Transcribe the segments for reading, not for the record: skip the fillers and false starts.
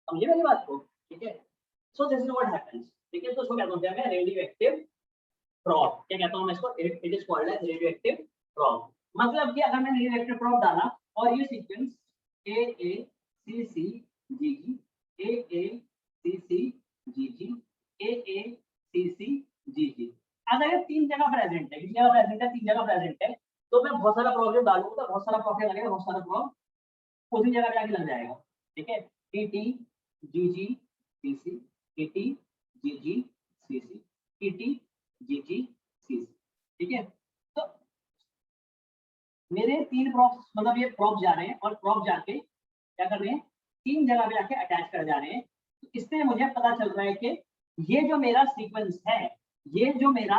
समझे मेरी बात को, ठीक है। So this is what happens, ठीक है। तो इसको क्या बोलते हैं, रेडियो एक्टिव प्रॉब, क्या कहता हूं मैं इसको, it is called as radio active probe. मतलब कि अगर मैंने रेडियो एक्टिव प्रॉब डाला और ये सीक्वेंस ए ए सी सी जी जी ए ए सी सी जी जी ए ए सी सी जी जी, अगर ये तीन जगह प्रेजेंट है, किस जगह प्रेजेंट है, तीन जगह प्रेजेंट है, तो मैं बहुत सारा प्रॉब जब डालूंगा तो बहुत सारा प्रॉब लगेगा, बहुत सारा प्रॉब उसी जगह पे आके लग जाएगा, ठीक है। टी टी जी जी सी सी टी टी जी जी सी सी टी टी जी जी सी सी, ठीक है। तो मेरे तीन प्रॉप्स, मतलब ये प्रॉप जा रहे हैं और प्रॉप जाके क्या कर रहे हैं, तीन जगह पे आके अटैच कर जा रहे हैं। तो इससे मुझे पता चल रहा है कि ये जो मेरा सीक्वेंस है, ये जो मेरा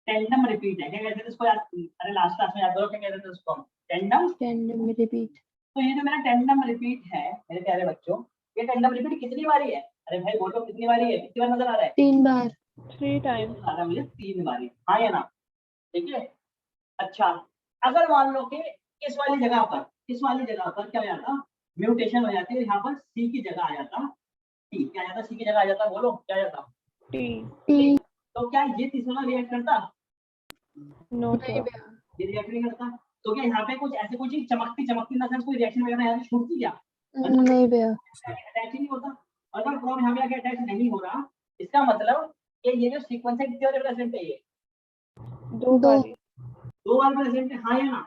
टेंडम रिपीट है, क्या कहते हैं इसको याद, अरे लास्ट क्लास में याद करो क्या कहते थे उसको, टेंडम रिपीट। तो ये जो मेरा टेंडम रिपीट है मेरे प्यारे बच्चों, ये टेंडम रिपीट कितनी बारी है, अरे भाई बोलो कितनी बारी है, कितनी बार नजर आ रहा है, 3 बार, 3 टाइम्स आ रहा है मुझे 3 बारी, हाँ या ना, ठीक है। अच्छा, अगर मान लो कि इस वाली जगह पर क्या हो जाता, म्यूटेशन हो जाती है, यहाँ पर सी की जगह आ जाता टी, क्या आ जाता, सी की जगह आ जाता, बोलो क्या आ जाता टी। तो क्या ये तीसरा रिएक्ट करता, नो सर, ये रिएक्ट नहीं करता। तो क्या यहाँ पे कुछ ऐसे कुछ चमकती चमकती ना कोई रिएक्शन वगैरह यहाँ से छूटती क्या, नहीं भैया, अटैच ही नहीं होता। अगर प्रॉब यहाँ पे आके अटैच नहीं हो रहा, इसका मतलब कि ये जो सीक्वेंस है कितने बार प्रेजेंट है, ये 2 बार। 2 बार प्रेजेंट है, हाँ या ना,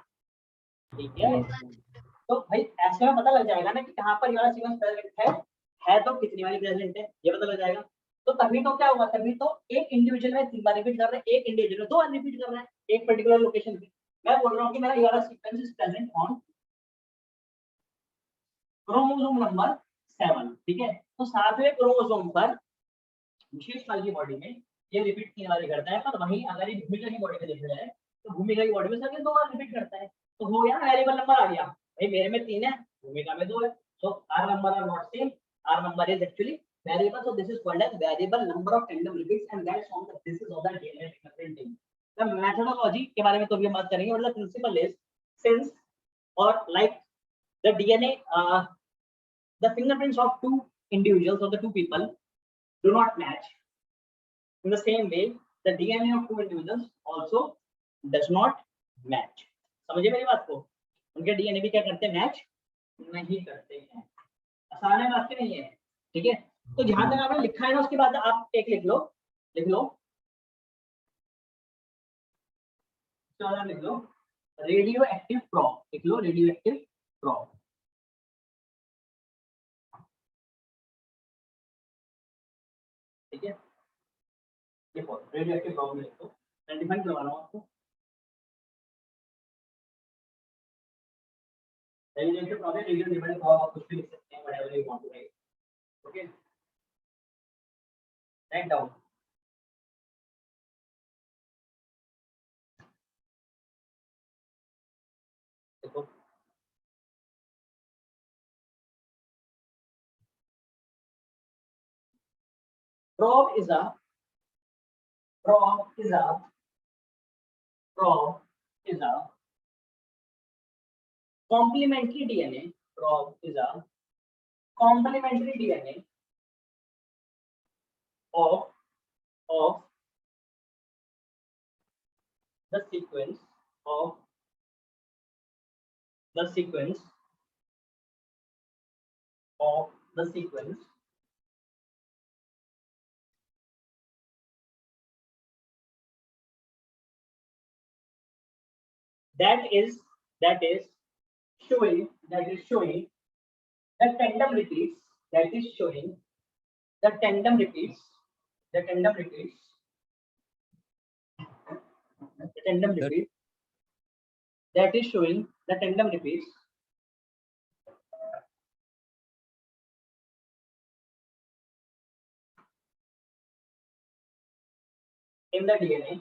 ठीक है। तो भाई ऐसे में पता लग जाएगा ना कि कहाँ पर ये वाला सीक्वेंस प्रेजेंट है तो कितनी बार प्रेजेंट है, ये पता लग जाएगा। तो तभी तो क्या होगा, तभी तो एक इंडिविजुअल में 3 बार रिपीट कर रहा है, एक इंडिविजुअल में 2 बार रिपीट कर रहा है, एक पर्टिकुलर लोकेशन पे। मैं बोल रहा हूँ कि मेरा ये वाला sequence is present on chromosome number 7, ठीक है। तो 7वें क्रोमोसोम पर विशेष काल की बॉडी में ये रिपीट 3 बार करता है, पर वहीं अगर ये भूमिका की बॉडी में देखा जाए तो भूमिका की बॉडी में सिर्फ 2 बार रिपीट करता है। तो हो गया वेरिएबल नंबर आ गया, भाई मेरे में 3 है, भूमिका में 2 है, so R number are not same, R number is actually variable, so this is called as variable number of tandem repeats and that's on the basis of the DNA fingerprinting. The methodology के बारे में तो भी बात करेंगे, मतलब principle is since or like the DNA the fingerprints of two individuals or the two people do not match. In the same way, the DNA of two individuals also does not match. समझे मेरी बात को, उनके DNA भी क्या करते हैं, match नहीं करते हैं। आसान है बात नहीं है, ठीक है। तो जहां तक आपने लिखा है ना उसके बाद आप एक लिख लो रेडियो एक्टिव प्रॉब, लिख लो रेडियो एक्टिव प्रॉब, ठीक है। देखो रेडियो एक्टिव प्रॉब में लिखो, मैं डिफाइन करवा रहा हूँ आपको। रेडियो प्रॉब है, रेडियो डिफाइन प्रॉब आप कुछ भी लिख सकते हैं, whatever you want to write, okay. Write down, देखो probe is a complementary DNA. Probe is a complementary DNA of the sequence of the sequence that is showing the tandem repeats, that is showing the tandem repeats that is showing the tandem repeats in the DNA.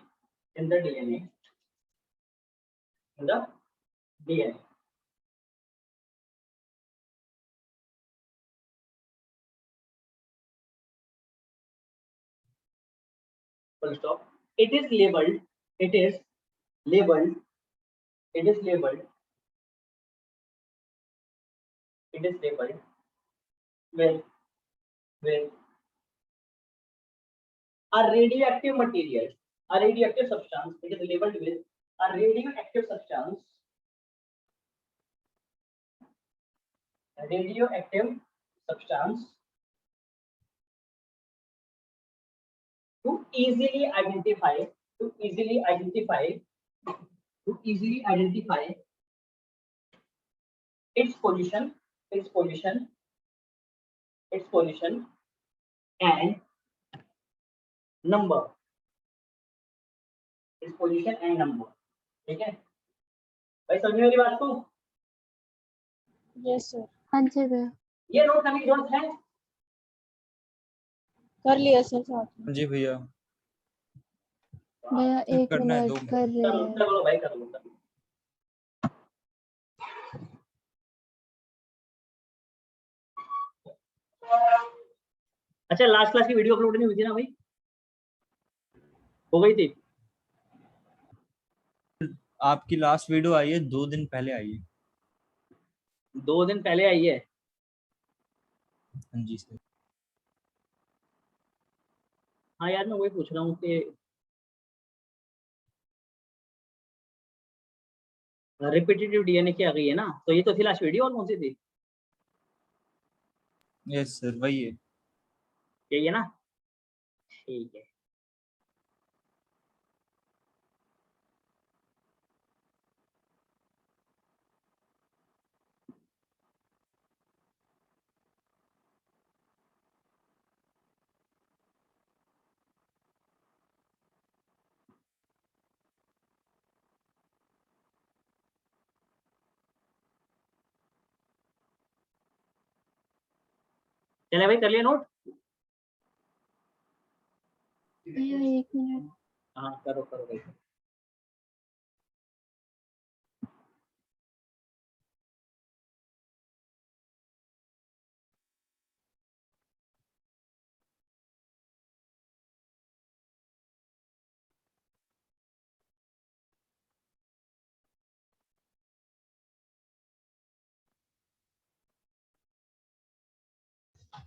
Full stop. It is labeled with with a radioactive material, a radioactive substance, it is labeled with a radioactive substance, to easily identify its position and number, ठीक है भाई, समझ में मेरी बात को? Yes, sir. हाँ जी भैया। ये नोट करने की जरूरत है? कर लिया सर साथ में। जी भैया। भैया एक करना है, मिनट 2 कर रहे हैं। करो भाई, कर लो। अच्छा, लास्ट क्लास की वीडियो अपलोड नहीं हुई थी ना भाई? हो गई थी? आपकी लास्ट वीडियो आई है 2 दिन पहले आई है। 2 दिन पहले आई है? हाँ जी सर। हाँ यार, मैं वही पूछ रहा हूँ कि रिपीटेटिव डीएनए की आ गई है ना, तो ये तो थी लास्ट वीडियो, और कौन सी थी? यस सर, वही है। यही है ना? ठीक है। चले भाई, कर लिया नोट? भैया एक मिनट। हाँ, करो करो भाई।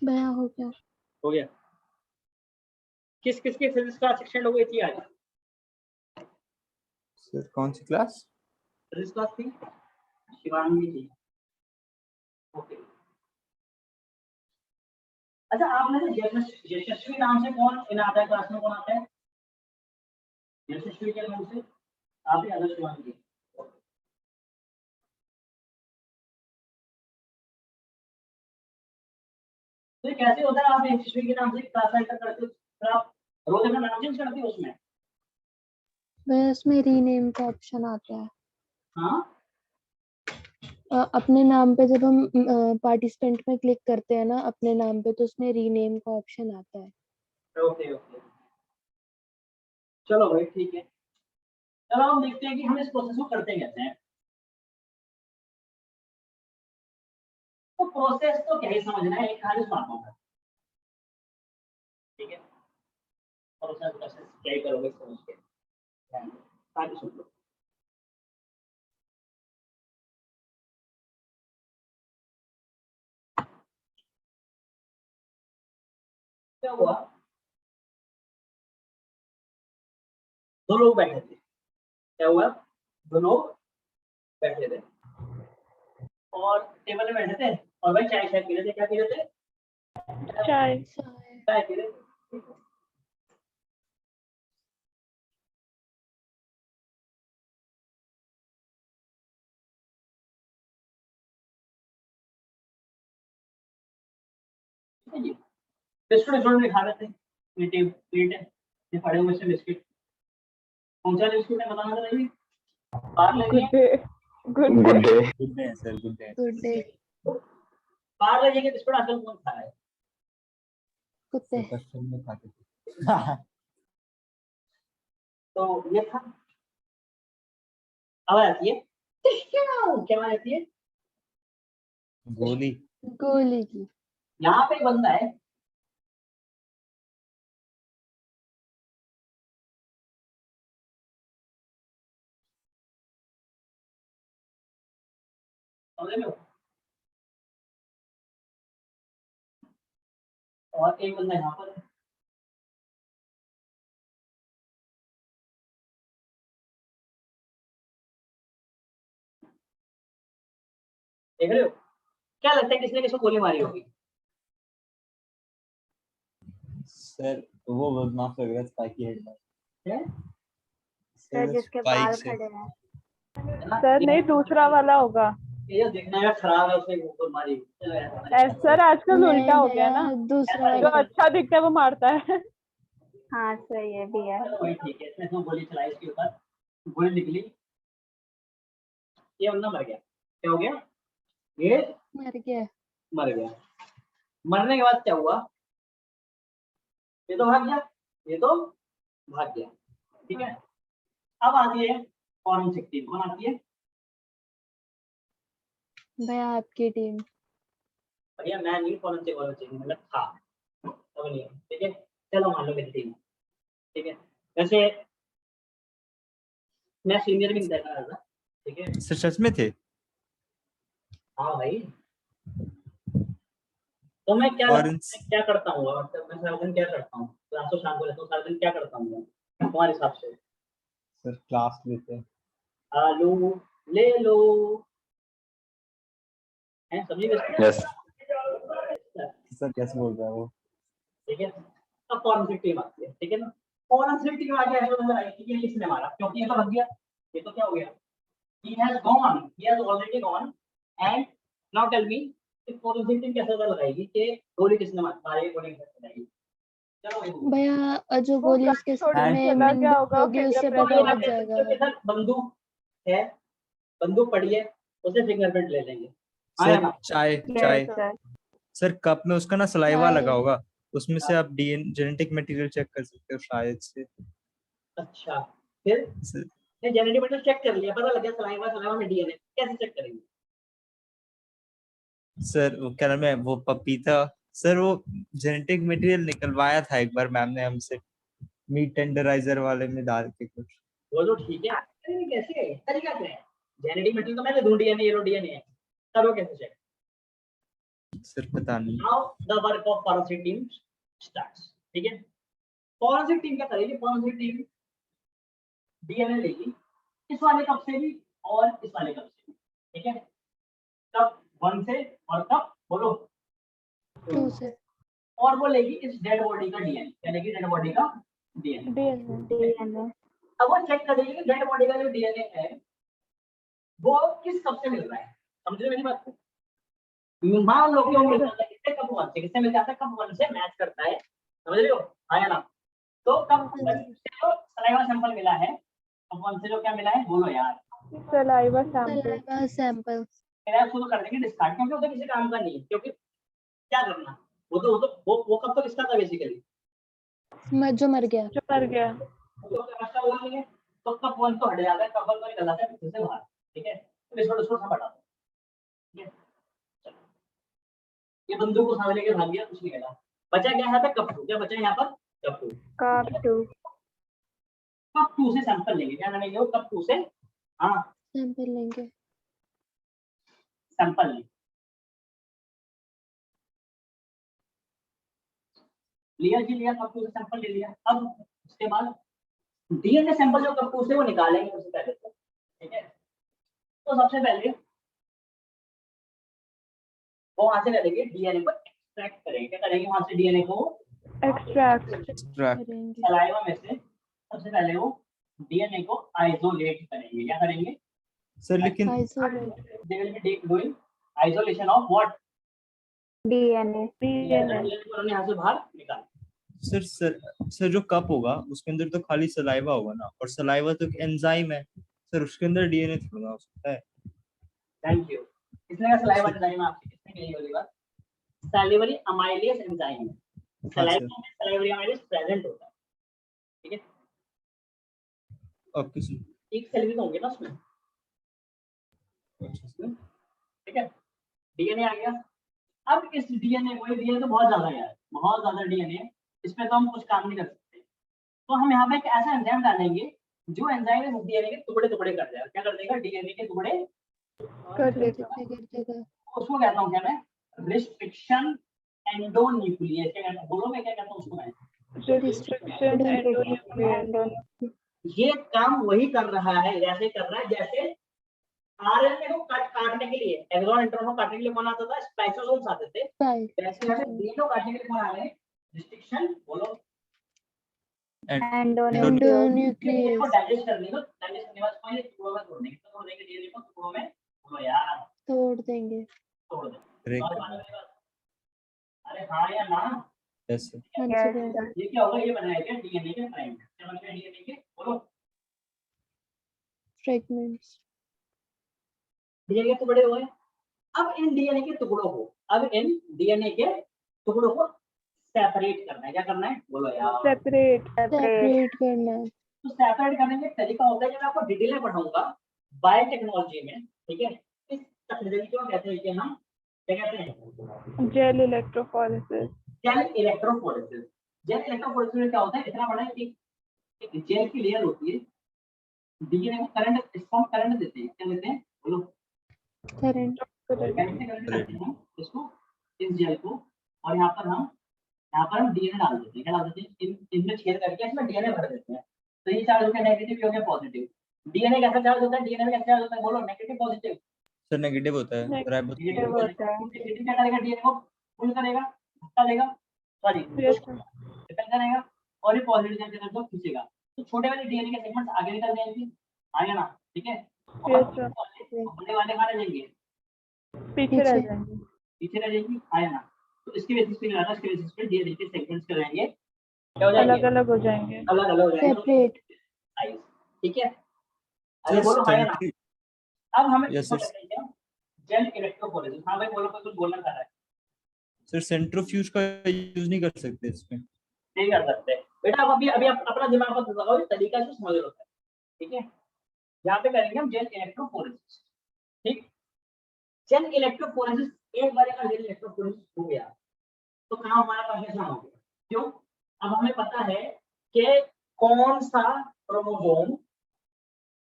भैया हो गया। हो गया? किस किस की फिजिक्स क्लास एक्सटेंड हो गई थी आज? सर कौन सी क्लास? फिजिक्स क्लास थी, शिवांगी थी। ओके। अच्छा, आप में से यशस्वी नाम से कौन इन आता है क्लास में? कौन आता है यशस्वी के नाम से? आप ही आदर्श शिवांगी। तो ये कैसे होता है, आप यशस्वी के नाम से क्लास एंटर करते हो, फिर आप रोज अपना नाम चेंज करते हो उसमें? भैया इसमें रीनेम का ऑप्शन आता है। हाँ, अपने नाम पे जब हम पार्टिसिपेंट में क्लिक करते हैं ना अपने नाम पे, तो उसमें रीनेम का ऑप्शन आता है। ओके ओके, चलो भाई ठीक है। चलो हम देखते हैं कि हम इस प्रोसेस को करते कैसे हैं। तो प्रोसेस तो क्या ही समझना है, एक खाली सुनाता हूँ, ठीक है? प्रोसेस प्रोसेस क्या ही करोगे समझ के, खाली सुन लो। क्या हुआ, दो लोग बैठे थे। क्या हुआ, दो लोग बैठे थे और टेबल में बैठे थे, और भाई चाय चाय पी रहे थे। क्या पी रहे थे? चाय। चाय पी रहे थे। ठीक है जी। बिस्कुट स्टूडेंट ने खा रहे थे, प्लेट है, ये पड़े हुए से बिस्किट। कौन सा बिस्कुट है बताना जरा जी? Parle G good day. Good day. Good day sir, good day. Good day. Parle G के बिस्कुट आजकल कौन खा रहा है? कुत्ते। बचपन में खाते थे। तो ये था। आवाज आती है, क्या आवाज आती है? गोली। गोली की। यहाँ पे एक बंदा है, समझ लो, और एक बंदा यहाँ पर है। देख रहे हो, क्या लगता है किसने किसको गोली मारी होगी? सर वो बदमाश लग रहा है स्पाइकी हेड में। है? सर जिसके स्पाइक बाल से। खड़े हैं। है ना? सर नहीं, दूसरा वाला होगा। ये देखने में खराब है, उसने गोली मारी। चलो ऐसा सर आजकल नहीं उल्टा हो गया भैया, ना, दूसरा जो वाला। अच्छा दिखता है वो मारता है। हाँ सर ये भी है। चलो वही ठीक है, इसने तो गोली चलाई इसके ऊपर, गोली निकली, ये बंदा मर गया। क्या हो गया? ये मर गया। मर गया। मरने के बाद क्या हुआ? ये तो भाग गया, ये तो भाग गया। ठीक है, अब आती है फॉरेंसिक टीम। कौन आती है? भैया आपकी टीम। भैया मैं नहीं, फॉरेंसिक मतलब था, अब नहीं है। ठीक है, चलो मान लो मेरी टीम। ठीक है, वैसे मैं सीनियर भी नहीं देखा रहा था। ठीक है, सर सच में थे? हाँ भाई। तो मैं Forensic- क्या करता हूँ, मतलब मैं सारा दिन क्या करता हूँ, क्लास तो शाम को रहता हूँ, सारा दिन क्या करता हूँ मैं तुम्हारे हिसाब से? सर क्लास लेते हैं। आलू ले लो, है समझी गए? यस सर कैसे बोल रहा है वो? ठीक है, अब फॉरेंसिक टीम आती है। ठीक है ना, फॉरेंसिक टीम आ गया है तो नजर आई कि ये किसने मारा, क्योंकि ये तो भाग गया, ये तो क्या हो गया, he has gone, he has already gone, and now tell me कि forensic team कैसे पता लगाएगी कि गोली किसने मारी, गोली किसने चलाई? चलो भाई बोलो। भैया जो वो गोली गाड़ी उसके छोड़ सर के में चला मिल गया होगा, होगी उससे fingerprint पता तो लग जाएगा। उसके साथ बंदूक है, बंदूक पड़ी है, उसे फिंगरप्रिंट ले लेंगे। आया सर ना? चाय यस सर। सर कप में उसका ना सलाइवा चाय। लगा होगा, उसमें से आप डीएन जेनेटिक मटेरियल चेक कर सकते हो शायद से। अच्छा, फिर सर, जेनेटिक मटेरियल चेक कर लिया, पता लग गया सलाइवा, सलाइवा में डीएनए, कैसे चेक करेंगे? सर वो क्या नाम है वो पपीता, सर वो जेनेटिक मटेरियल निकलवाया था एक बार मैम ने हमसे, मीट टेंडराइजर वाले में डाल के कुछ। वो तो ठीक है, अरे कैसे तरीका क्या है? जेनेटिक मटेरियल तो मैंने ढूंढ डीएनए, ये लो डीएनए है, करो कैसे चेक? सर पता नहीं। Now the work of forensic team starts. ठीक है, forensic team क्या करेगी? forensic team डीएनए लेगी, इस वाले कप से भी और इस वाले कप से भी। ठीक है, कप 1 से और कप बोलो 2 से। और वो लेगी इस डेड बॉडी का डीएनए, क्या लेगी? डेड बॉडी का डीएनए। डीएनए अब वो चेक करेगी कि डेड बॉडी का जो डीएनए है वो किस कप से मिल रहा है। समझ रहे मेरी बात को? मान लो कि वो मिल जाता है किससे? कप 1 से। किससे मिल जाता है? कप 1 से मैच करता है। समझ रहे हो? आया ना? तो कप 1 से जो सलाइवा सैंपल मिला है, कप 1 से जो क्या मिला है बोलो यार? Saliva sample. Saliva sample. मेरा शुरू कर देंगे डिस्कार्ड, क्योंकि वो तो किसी काम का नहीं है, क्योंकि क्या करना, वो कब तो किसका था बेसिकली? जो मर गया। जो मर गया। वो तो समझता हुआ नहीं है, तो कप 1 तो हट जाता है, कप 1 तो निकल जाता है पीछे से बाहर। ठीक है, तो इसको इसको सब हटा दो। ठीक है, चलो ये बंदूक को सामने लेके भाग गया, कुछ नहीं मिला, बचा क्या यहाँ पे? कप 2। क्या बचा यहाँ पर? कप 2। कप 2। कप 2 से सैंपल लेंगे, क्या करेंगे? वो कप 2 से हाँ सैंपल लेंगे। सैंपल लेंगे, लिया जी लिया, कप 2 से सैंपल ले लिया। अब उसके बाद डीएनए सैंपल जो कप 2 से वो निकालेंगे सबसे पहले तो। ठीक है, तो सबसे पहले वो वहां से करेंगे डीएनए को एक्सट्रैक्ट करेंगे। क्या करेंगे? वहां से डीएनए को एक्सट्रैक्ट करेंगे। सलाइवा में से सबसे पहले वो डीएनए को आइसोलेट करेंगे। क्या करेंगे? सर लेकिन isolate. They will be doing isolation of what? DNA. DNA को उन्होंने यहाँ से बाहर निकाला। सर जो कप होगा उसके अंदर तो खाली सलाइवा होगा ना, और सलाइवा तो एक एंजाइम है सर, उसके अंदर डीएनए थोड़ा हो सकता है। Thank you. किसने कहा सलाइवा एंजाइम? आपसे किसने कही वाली बात? सैलिवरी अमाइलेज एंजाइम है, सलाइवा में सैलिवरी अमाइलेज प्रेजेंट होता है। ठीक है, ओके सर। एक सेल भी तो होंगे ना उसमें। ठीक है, डीएनए आ गया। अब इस डीएनए को, डीएनए तो बहुत ज्यादा है यार, बहुत ज्यादा डीएनए, इस पे तो हम कुछ काम नहीं कर सकते। तो हम यहाँ पे एक ऐसा एंजाइम डालेंगे जो एंजाइम इस डीएनए के टुकड़े टुकड़े कर देगा। क्या कर देगा? डीएनए के टुकड़े कर देगा। कर देगा। उसको कहता हूँ क्या मैं? रिस्ट्रिक्शन एंडोन्यूक्लियस, क्या कहते हैं बोलो, मैं क्या कहता हूँ उसको मैं, रिस्ट्रिक्शन एंडोन्यूक्लियर। ये काम वही कर रहा है, जैसे कर रहा है जैसे आरएनए को काटने के लिए, एक्सॉन इंट्रॉन को काटने के लिए कौन आता था, स्पाइकोसोम्स आते थे, वैसे हमें डीएनए को काटने के लिए कौन आ रहे हैं, रिस्ट्रिक्शन बोलो, एंडोन्यूक्लियस। को डाइजेस्ट करने को, डाइजेस्ट करने के बाद इसको ये टुकड़ों में तोड़ने के, तो तोड़ने के डीएनए को टुकड़ों में, बोलो यार तोड़ देंगे। तोड़ दे, ब्रेक और बाद में बात, अरे हाँ या ना, जैसे हाँ जी Yes, सर। sir. ये क्या होगा, ये बनाया गया डीएनए के फ्रेगमेंट, क्या बन गया डीएनए के, बोलो फ्रेगमेंट्स। डीएनए के टुकड़े हुए। अब इन डीएनए के टुकड़ों को, अब इन डीएनए के टुकड़ों को सेपरेट करना है, क्या करना है बोलो यार, सेपरेट सेपरेट करना है। तो सेपरेट करने का एक तरीका होता है, जो मैं आपको डिटेल में पढ़ाऊंगा बायोटेक्नोलॉजी में, ठीक है, इस तकनीक को कहते हैं कि हम क्या कहते हैं, gel electrophoresis. Gel electrophoresis. Gel electrophoresis में क्या होता है, इतना बड़ा एक जेल की लेयर होती है, डीएनए को करंट, इसको हम करंट देते हैं, क्या देते हैं बोलो, करंट। कैसे करंट देते हैं इसको, इस जेल को, और यहाँ पर हम डीएनए डाल देते हैं, क्या डाल देते हैं, इनमें छेद करके इसमें डीएनए भर देते हैं, तो ये चार्ज हो गया नेगेटिव, ये हो गया पॉजिटिव। डीएनए कैसा चार्ज होता है, डीएनए में कैसा चार्ज होता है बोलो, नेगेटिव पॉजिटिव, सर नेगेटिव होता है, नेगेटिव होता है। नेगेटिव क्या करेगा, डीएनए को पुल करेगा, धक्का देगा, सॉरी Yes, sir. रिपेल करेगा, और ये पॉजिटिव चार्ज के तरफ खींचेगा, तो छोटे वाले डीएनए के सेगमेंट्स आगे निकल जाएंगे, आगे ना, ठीक है, और Yes, sir. बड़े वाले कहाँ रह जाएंगे, पीछे रह जाएंगे। पीछे रह जाएंगी, आया ना, तो इसके बेसिस पे क्या, इसके बेसिस पे डीएनए के सेगमेंट्स क्या रहेंगे, क्या हो जाएंगे, अलग अलग हो जाएंगे। अलग अलग हो जाएंगे, सेपरेट। ठीक है, अरे बोलो हाँ या ना। अब हमें Yes, इसको sir. कहते हैं जेल इलेक्ट्रोफोरेसिस, हाँ भाई बोलो, कोई कुछ बोलना चाह रहा है, सर सेंट्रीफ्यूज का यूज नहीं कर सकते इसमें? नहीं कर सकते बेटा, आप अभी आप अपना दिमाग पर लगाओ, इस तरीका से समझ लो, ठीक है, यहाँ पे करेंगे हम जेल इलेक्ट्रोफोरेसिस, ठीक, जेल इलेक्ट्रोफोरेसिस, एक बार का जेल इलेक्ट्रोफोरेसिस हो गया तो काम हमारा काफी आसान हो गया, क्यों, अब हमें पता है कि कौन सा क्रोमोसोम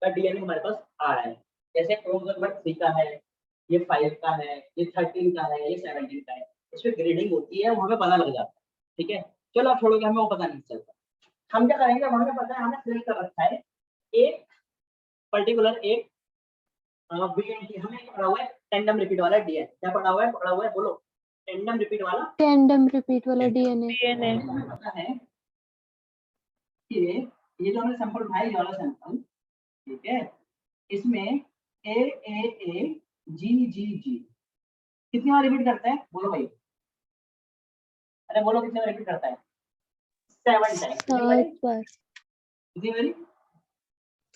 का डीएनए हमारे पास आ रहा है, जैसे क्रोमोसोम नंबर 3 का है, ये 5 का है, ये 13 का है, ये 17 का है, इसमें ग्रेडिंग होती है, वो हमें पता लग जाता है, ठीक है, चलो आप छोड़ोगे, हमें वो पता नहीं चलता, हम क्या करेंगे, हमें पता है, हमने सिलेक्ट कर रखा है एक पर्टिकुलर एक बीएनटी, हमें पढ़ा हुआ है टेंडम रिपीट वाला डीएनए, क्या पढ़ा हुआ है बोलो, टेंडम रिपीट वाला डीएनए। डीएनए। हमें पता है कि ये जो हमने सैंपल उठाया, ये वाला सैंपल, ठीक है, इसमें ए जी कितनी बार रिपीट करता है बोलो भाई, अरे बोलो कितनी बार रिपीट करता है, 7 टाइम्स, 7 बार। कितनी बारी,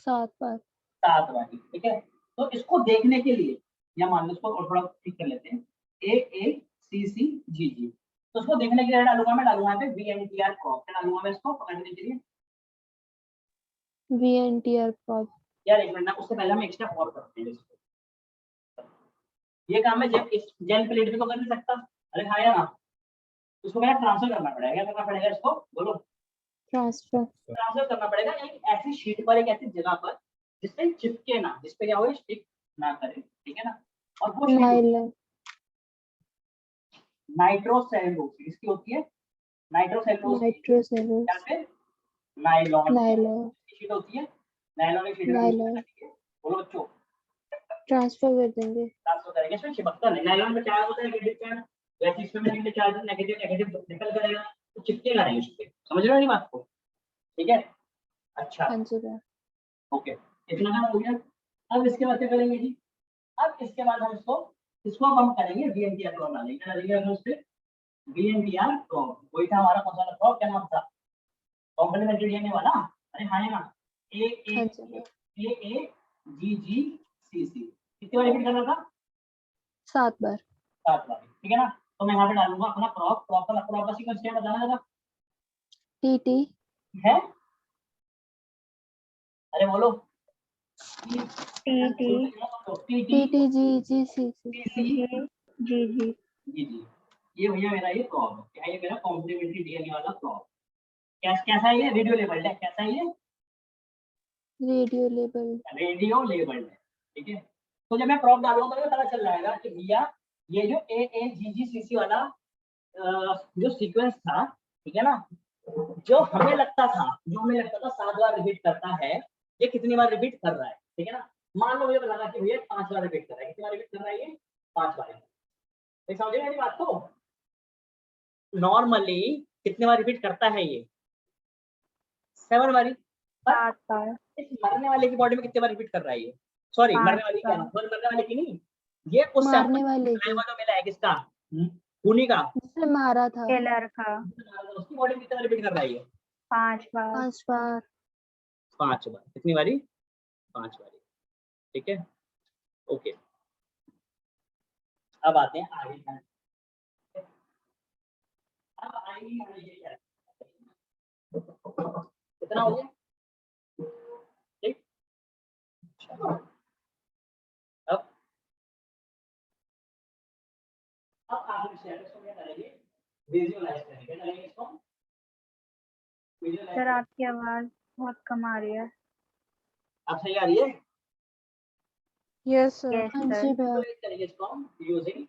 7 बार। 7 बार, ठीक है, तो इसको देखने के लिए, या मान लो इसको और थोड़ा ठीक कर लेते हैं, AACCGG, तो उसको देखने के लिए मैं डालूंगा यहाँ पे VNTR प्रोब, क्या डालूंगा मैं इसको पकड़ने के लिए, VNTR प्रोब। यार एक मिनट ना, उससे पहले हम एक स्टेप और करते हैं, ये काम मैं जेल प्लेट में तो कर नहीं सकता, अरे हाँ या ना, उसको मैं ट्रांसफर करना पड़ेगा, क्या करना पड़ेगा इसको बोलो, ट्रांसफर करना पड़ेगा एक ऐसी शीट पर, एक ऐसी जगह पर जिसपे चिपके ना, जिसपे क्या हो स्टिक ना करे, ठीक है ना, और वो शीट नाइट्रोसेलुलोज इसकी होती है, नाइट्रोसेलुलोज क्या पे नायलॉन शीट होती है, नायलॉन की शीट, बोलो बच्चों, ट्रांसफर कर देंगे, ट्रांसफर करेंगे, इसमें चिपकता नहीं, नायलॉन पे चार्ज होता है नेगेटिव चार्ज, वैसे इसमें नेगेटिव चार्ज, नेगेटिव निकल करेगा, तो चिपकेगा नहीं उस पे, समझ रहे हो ये बात को, ठीक है, अच्छा ओके, इतना काम हो गया, अब इसके बाद क्या करेंगे जी, अब इसके बाद हम इसको अब हम करेंगे VNTR प्रोब डालेंगे, क्या डालेंगे हम उस पे VNTR प्रोब, वही था हमारा कौन सा प्रोब, क्या नाम था, कॉम्प्लीमेंट्री डीएनए वाला, अरे हाँ है ना, AAGGCC, कितनी बार रिपीट करना था, 7 बार। 7 बार, ठीक है ना, तो मैं यहाँ पे डालूंगा अपना प्रोब का सीक्वेंस क्या बताना था, TT है, अरे बोलो, TTGGCG। ये भैया मेरा ये प्रोब है, क्या ये मेरा कॉम्प्लीमेंट्री डीएनए वाला प्रोब, कैसा है ये, रेडियो लेबल्ड है, कैसा है ये, रेडियो लेबल्ड है, ठीक है, तो जब मैं प्रोब डालूंगा तो मुझे पता चल जाएगा कि भैया ये जो AAGGCC वाला जो सीक्वेंस था, ठीक है ना, जो हमें लगता था 7 बार रिपीट करता है, ये कितनी बार रिपीट कर रहा है, ठीक है ना। मान लो मुझे लगा कि भैया 5 बार रिपीट कर रहा है, कितनी बार रिपीट कर रहा है ये, 5 बार। तो समझ रहे मेरी बात को, नॉर्मली कितने बार रिपीट करता है ये, 7 बारी। 7 बार। इस मरने वाले की बॉडी में कितने बार रिपीट कर रहा है ये, सॉरी 5 मरने वाली क्या, बार। मरने वाले की नहीं, ये उस मारने वाले की, जो मिला है किसका, खूनी का, जिसने मारा था। किलर का। उसकी बॉडी में कितने बार रिपीट कर रहा है ये, 5 बार। 5 बार। 5 बार। कितनी बारी, 5 बारी, ठीक है, ओके। अब आते हैं आगे, अब आगे क्या है? कितना हो गया, ठीक। अब आगे शेयर इसको क्या करेंगे, विजुअलाइज करेंगे, क्या करेंगे इसको, सर आपकी आवाज बहुत कम आ रही है। अब सही आ रही है, यस सर। Yes, हाँ sir. जी भैया। विजुअलाइज करेंगे इसको हम यूजिंग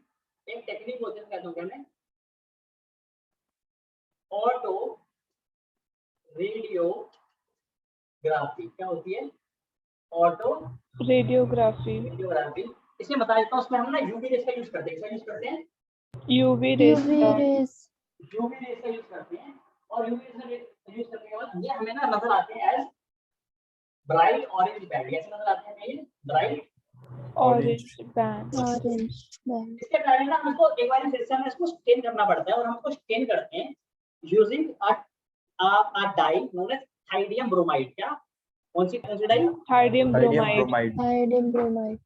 एक टेक्निक होती है, क्या कहते हैं, ऑटो रेडियोग्राफी। क्या होती है, ऑटो रेडियोग्राफी। इसमें बता देता हूँ, उसमें हम ना यूवी रेस का यूज करते हैं, क्या यूज करते हैं, यूवी रेस यूवी का। रेस। यूवी रेस का यूज करते हैं, और यूवी रेस का यूज करने के बाद ये हमें ना नजर आते हैं एज ब्राइट ऑरेंज बैंड, ऐसे नजर आते हैं ये bright orange band. Orange band. इसके पहले ना हमको एक बार फिर से हमें इसको स्टेन करना पड़ता है, और हमको स्टेन करते हैं using a dye known as ethidium bromide. क्या, कौन सी dye, ethidium bromide. Bromide. Ethidium bromide.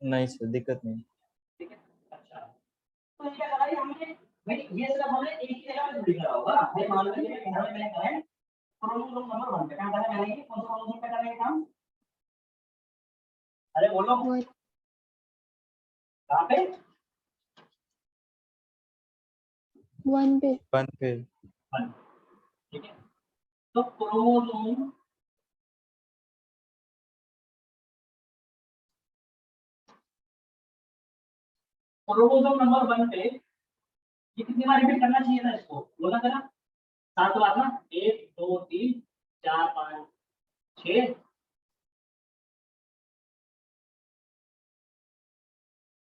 नहीं सर, दिक्कत नहीं। ठीक है, अच्छा। तो क्या करा है हमने, भाई ये सब हमने एक ही जगह पे लिखा होगा, भाई मान लो ये यहाँ पे मैंने कहा है क्रोमोसोम नंबर 1 पे, क्या करा है मैंने, ये कौन सा क्रोमोसोम पे करा है काम, अरे बोलो कहाँ पे, 1 पे। 1 पे। 1, ठीक है। तो क्रोमोसोम नंबर 1 पे ये कितनी बार रिपीट करना चाहिए था इसको, बोला था ना 7 बार ना, 1 2 3 4 5 6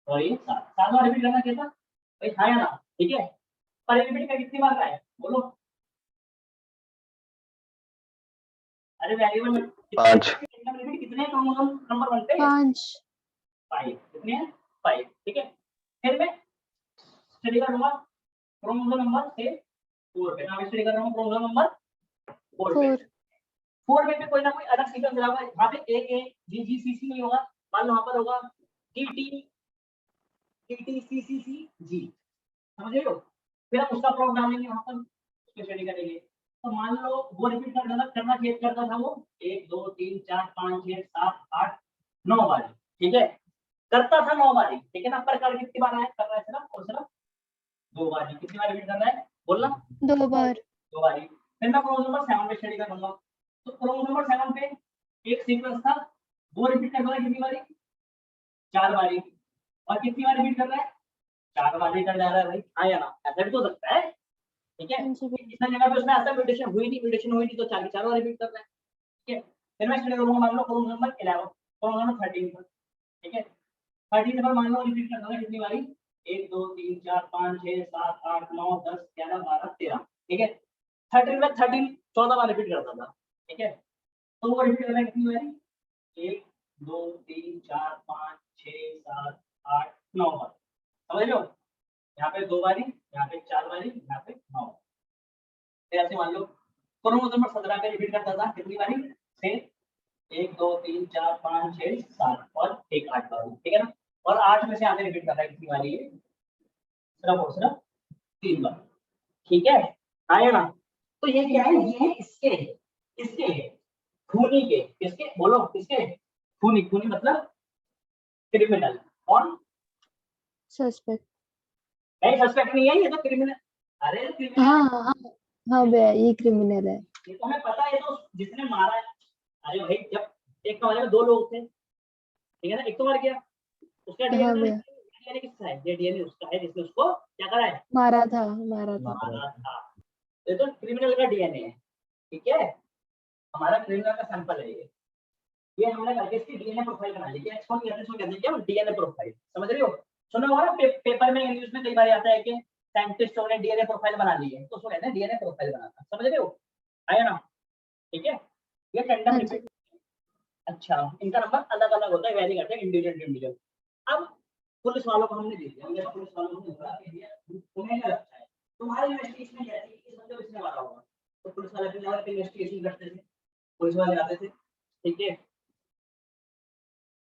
और ये 7 बार रिपीट करना चाहिए था भाई, था या ना, ठीक है। पर रिपीट का कितनी बार का है बोलो, अरे वेरिएबल 5 रिपीट कितने क्रोमोसोम नंबर 1 पे, 5। 5 कितने हैं, 5, ठीक है। फिर मैं स्टडी करूंगा क्रोमोसोम नंबर से 4 पे, मैं स्टडी कर रहा हूँ क्रोमोसोम नंबर 4 पे। 4 में भी कोई ना कोई अलग सीक्वेंस लगा हुआ है, वहाँ पे ए जी जी सी सी नहीं होगा, मान लो वहाँ पर होगा टी टी सी सी सी जी, समझ रहे हो, फिर हम उसका प्रॉब्लम डालेंगे वहाँ पर, उसको स्टडी करेंगे। तो मान लो वो रिपीट करना चेक करता था वो 1 2 3 4 5 6 7 8 9 बार, ठीक है, करता था 9 बार, ठीक है ना। पर कर कितनी बार है, कर रहा है सिर्फ और सिर्फ 2 बार, कितनी बार रिपीट कर रहा है बोलना, 2 बार। 2 बार। फिर मैं क्रोमोसोम नंबर 7 पे स्टडी करूंगा, तो क्रोमोसोम नंबर 7 पे एक सीक्वेंस था, वो रिपीट कर रहा है कितनी बारी, 4 बारी, और कितनी बार रिपीट कर रहा है, 4 बार कर जा रहा है भाई, हाँ या ना, ऐसा भी तो हो सकता है, ठीक है। इतना जगह पे उसमें ऐसा म्यूटेशन हुई नहीं तो 4 की 4 बार रिपीट कर रहा है, ठीक है। फिर मैं स्टडी करूंगा, मान लो क्रोमोसोम नंबर 11, क्रोमोसोम नंबर 13 पर, ठीक है, 13 पर मान लो रिपीट कर रहा है कितनी बारी, 1 2 3 4 5 6 7 8 9 10 11 12 13, ठीक है। 13 में 14 बार रिपीट करता था, ठीक है। तो वो रिपीट कर रहा है कितनी बारी, 1 2 3 4 5 6 7 8 9 बार, समझ लो, यहाँ पे 2 बारी, यहाँ पे 4 बारी, यहाँ पे 9। फिर ऐसे मान लो क्रोमोसोम नंबर 17 पे रिपीट करता था कितनी बारी, से 1 2 3 4 5 6 7 और 1 8 बार, ठीक है ना। और 8 में से यहाँ पे रिपीट कर रहा है कितनी बारी, ये सिर्फ और सिर्फ 3 बार, ठीक है, आया ना। तो ये क्या है, ये इसके इसके खूनी के, किसके बोलो, किसके खूनी, खूनी मतलब क्रिमिनल, और सस्पेक्ट। नहीं सस्पेक्ट नहीं है, ये तो क्रिमिनल, अरे क्रिमिनल, हाँ हाँ हाँ भैया, ये क्रिमिनल है। ये तो हमें पता है, तो जिसने मारा है, अरे भाई जब एक कमरे में 2 लोग थे, ठीक है ना, एक तो मर गया, उसका हाँ डीएनए भैया। डीएनए किसका है? ये डीएनए उसका है जिसने उसको क्या करा है? मारा था। मारा था। ये तो क्रिमिनल का डीएनए है, ठीक है, हमारा क्रिमिनल का सैंपल है ये हमने करके इसकी डीएनए प्रोफाइल बना ली है। इसको कहते हैं क्या? डीएनए प्रोफाइल, समझ रही हो? सुना होगा ना पेपर में, इंग्लिश में कई बार आता है कि साइंटिस्टों ने डीएनए प्रोफाइल बना ली है, तो उसको कहते हैं डीएनए प्रोफाइल बनाना, समझ रहे हो? आया ना? ठीक है, ये टेंडम हाँ रिपीट। अच्छा, इनका नंबर अलग अलग होता है, वेरी करते हैं इंडिविजुअल टू इंडिविजुअल। अब पुलिस वालों को हमने दे दिया, हमने पुलिस वालों को बोला कि भैया तुम्हें क्या लगता है तुम्हारी इन्वेस्टिगेशन क्या थी, इस बंदे को इसने मारा होगा? तो पुलिस वाले अपने लेवल पे इन्वेस्टिगेशन करते थे, पुलिस वाले आते थे, ठीक है।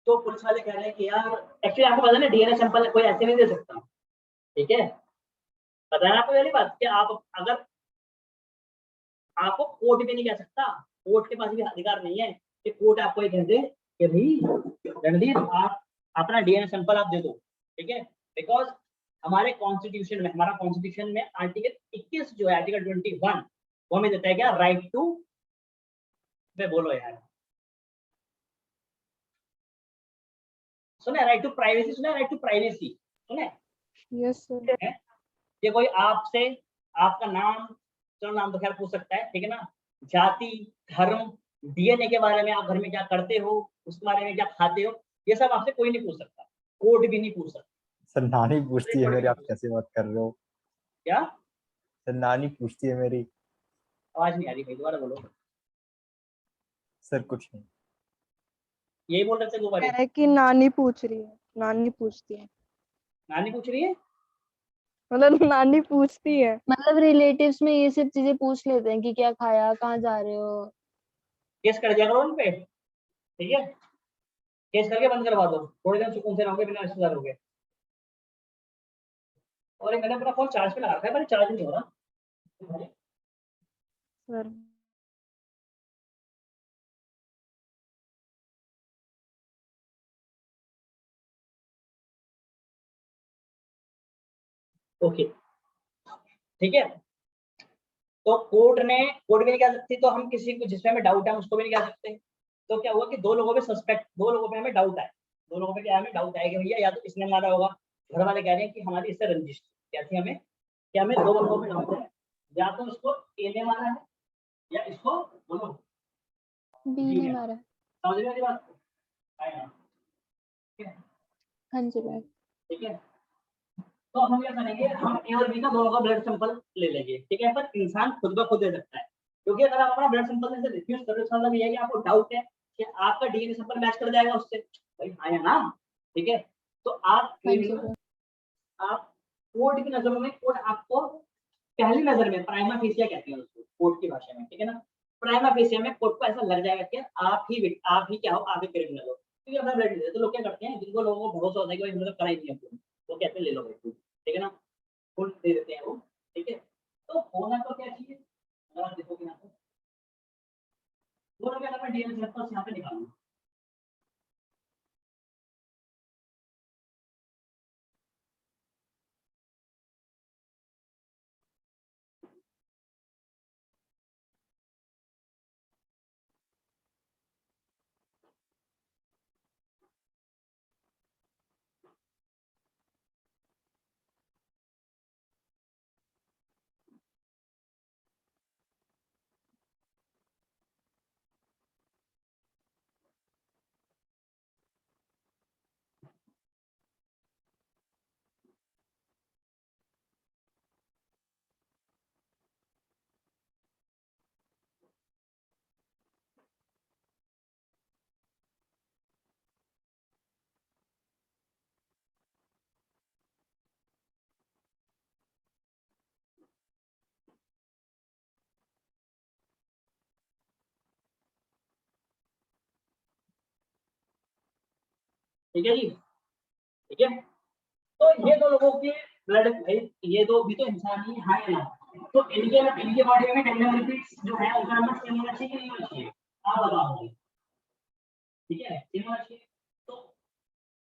तो पुलिस वाले कह रहे हैं कि यार एक्चुअली आपको पता है ना डीएनए सैंपल कोई ऐसे नहीं दे सकता, ठीक है, पता है आपको वाली बात कि आप अगर आपको कोर्ट भी नहीं कह सकता, कोर्ट के पास भी अधिकार नहीं है कि कोर्ट आपको ये कह दे कि भाई रणधीर आप अपना डीएनए सैंपल आप दे दो, ठीक है, बिकॉज हमारे कॉन्स्टिट्यूशन में, हमारा कॉन्स्टिट्यूशन में आर्टिकल 21 जो है, आर्टिकल 21 वो हमें देता है क्या? राइट टू, बोलो यार, सुने? राइट टू प्राइवेसी सुने? राइट टू प्राइवेसी सुने? Yes, sir. ये कोई आपसे आपका नाम, चलो नाम तो खैर पूछ सकता है, ठीक है ना, जाति, धर्म, डीएनए के बारे में, आप घर में क्या करते हो, उसके बारे में क्या खाते हो, ये सब आपसे कोई नहीं पूछ सकता, कोर्ट भी नहीं पूछ सकता। सर नानी पूछती है मेरी, आप कैसे बात कर रहे हो? क्या? सर नानी पूछती है मेरी। आवाज नहीं आ रही भाई, दोबारा बोलो। सर कुछ नहीं। यही बोल रहे थे दो बार। कह रहा है कि नानी पूछ रही है, नानी पूछती है, नानी पूछ रही है? मतलब नानी पूछती है। मतलब रिलेटिव्स में ये सब चीजें पूछ लेते हैं कि क्या खाया, कहाँ जा रहे हो। केस कर दिया करो उन पे, ठीक है, केस करके बंद करवा दो, थोड़े दिन सुकून से रहोगे बिना रिश्तेदार हो गए। और मैंने अपना फोन चार्ज पे लगा रखा है, पर चार्ज नहीं हो रहा। सर ओके, ठीक है, तो कोर्ट भी नहीं कह सकती, तो हम किसी को जिसमें हमें डाउट है उसको भी नहीं कह सकते। तो क्या हुआ कि दो लोगों पे हमें डाउट है, दो लोगों पे क्या हमें डाउट है कि भैया या तो इसने मारा होगा, घर वाले कह रहे हैं कि हमारी इससे रंजिश क्या थी, हमें क्या, हमें दो बंदों पे डाउट है, या तो इसको ए ने मारा है या इसको बोलो बी बी ने ने। मारा। समझ रहे हो मेरी बात? हाँ जी मैम। ठीक है, तो हम क्या करेंगे, हम ए और बी का दोनों का ब्लड सैंपल ले लेंगे, ठीक है, पर इंसान खुद ब खुद दे सकता है, क्योंकि अगर आप अपना ब्लड सैंपल से रिफ्यूज कर रहे हो, इसका मतलब ये है कि आपको डाउट है कि आपका डीएनए सैंपल मैच कर जाएगा उससे, भाई हाँ या ना, ठीक है, तो आप हाँ जी क्रिमिनल, मैम। आप कोर्ट की नजरों में, कोर्ट आपको पहली नजर में प्राइमा फेसिया कहते हैं उसको कोर्ट की भाषा में, ठीक है ना, प्राइमा फेसिया में कोर्ट को ऐसा लग जाएगा कि आप ही क्या हो, आप ही क्रिमिनल हो, क्योंकि अपना ब्लड देते, तो लोग क्या करते हैं, जिनको लोगों को भरोसा होता है कि भाई हमने तो करा ही नहीं है, वो कहते हैं ले लो भाई, ठीक है ना, फुल दे देते हैं वो, ठीक है, तो होना तो क्या चाहिए, अगर आप देखोगे यहाँ पे दोनों के अगर मैं डीएनए सैंपल्स यहाँ पे निकालूंगा, ठीक है जी, ठीक है, तो ये दो लोगों के ब्लड भाई, ये दो भी तो इंसान ही है ना, तो इनके बॉडी में टेंडन रिपीट्स जो है उनका नंबर सेम होना चाहिए कि नहीं होना चाहिए, आप बताओ मुझे, ठीक है, सेम होना चाहिए, तो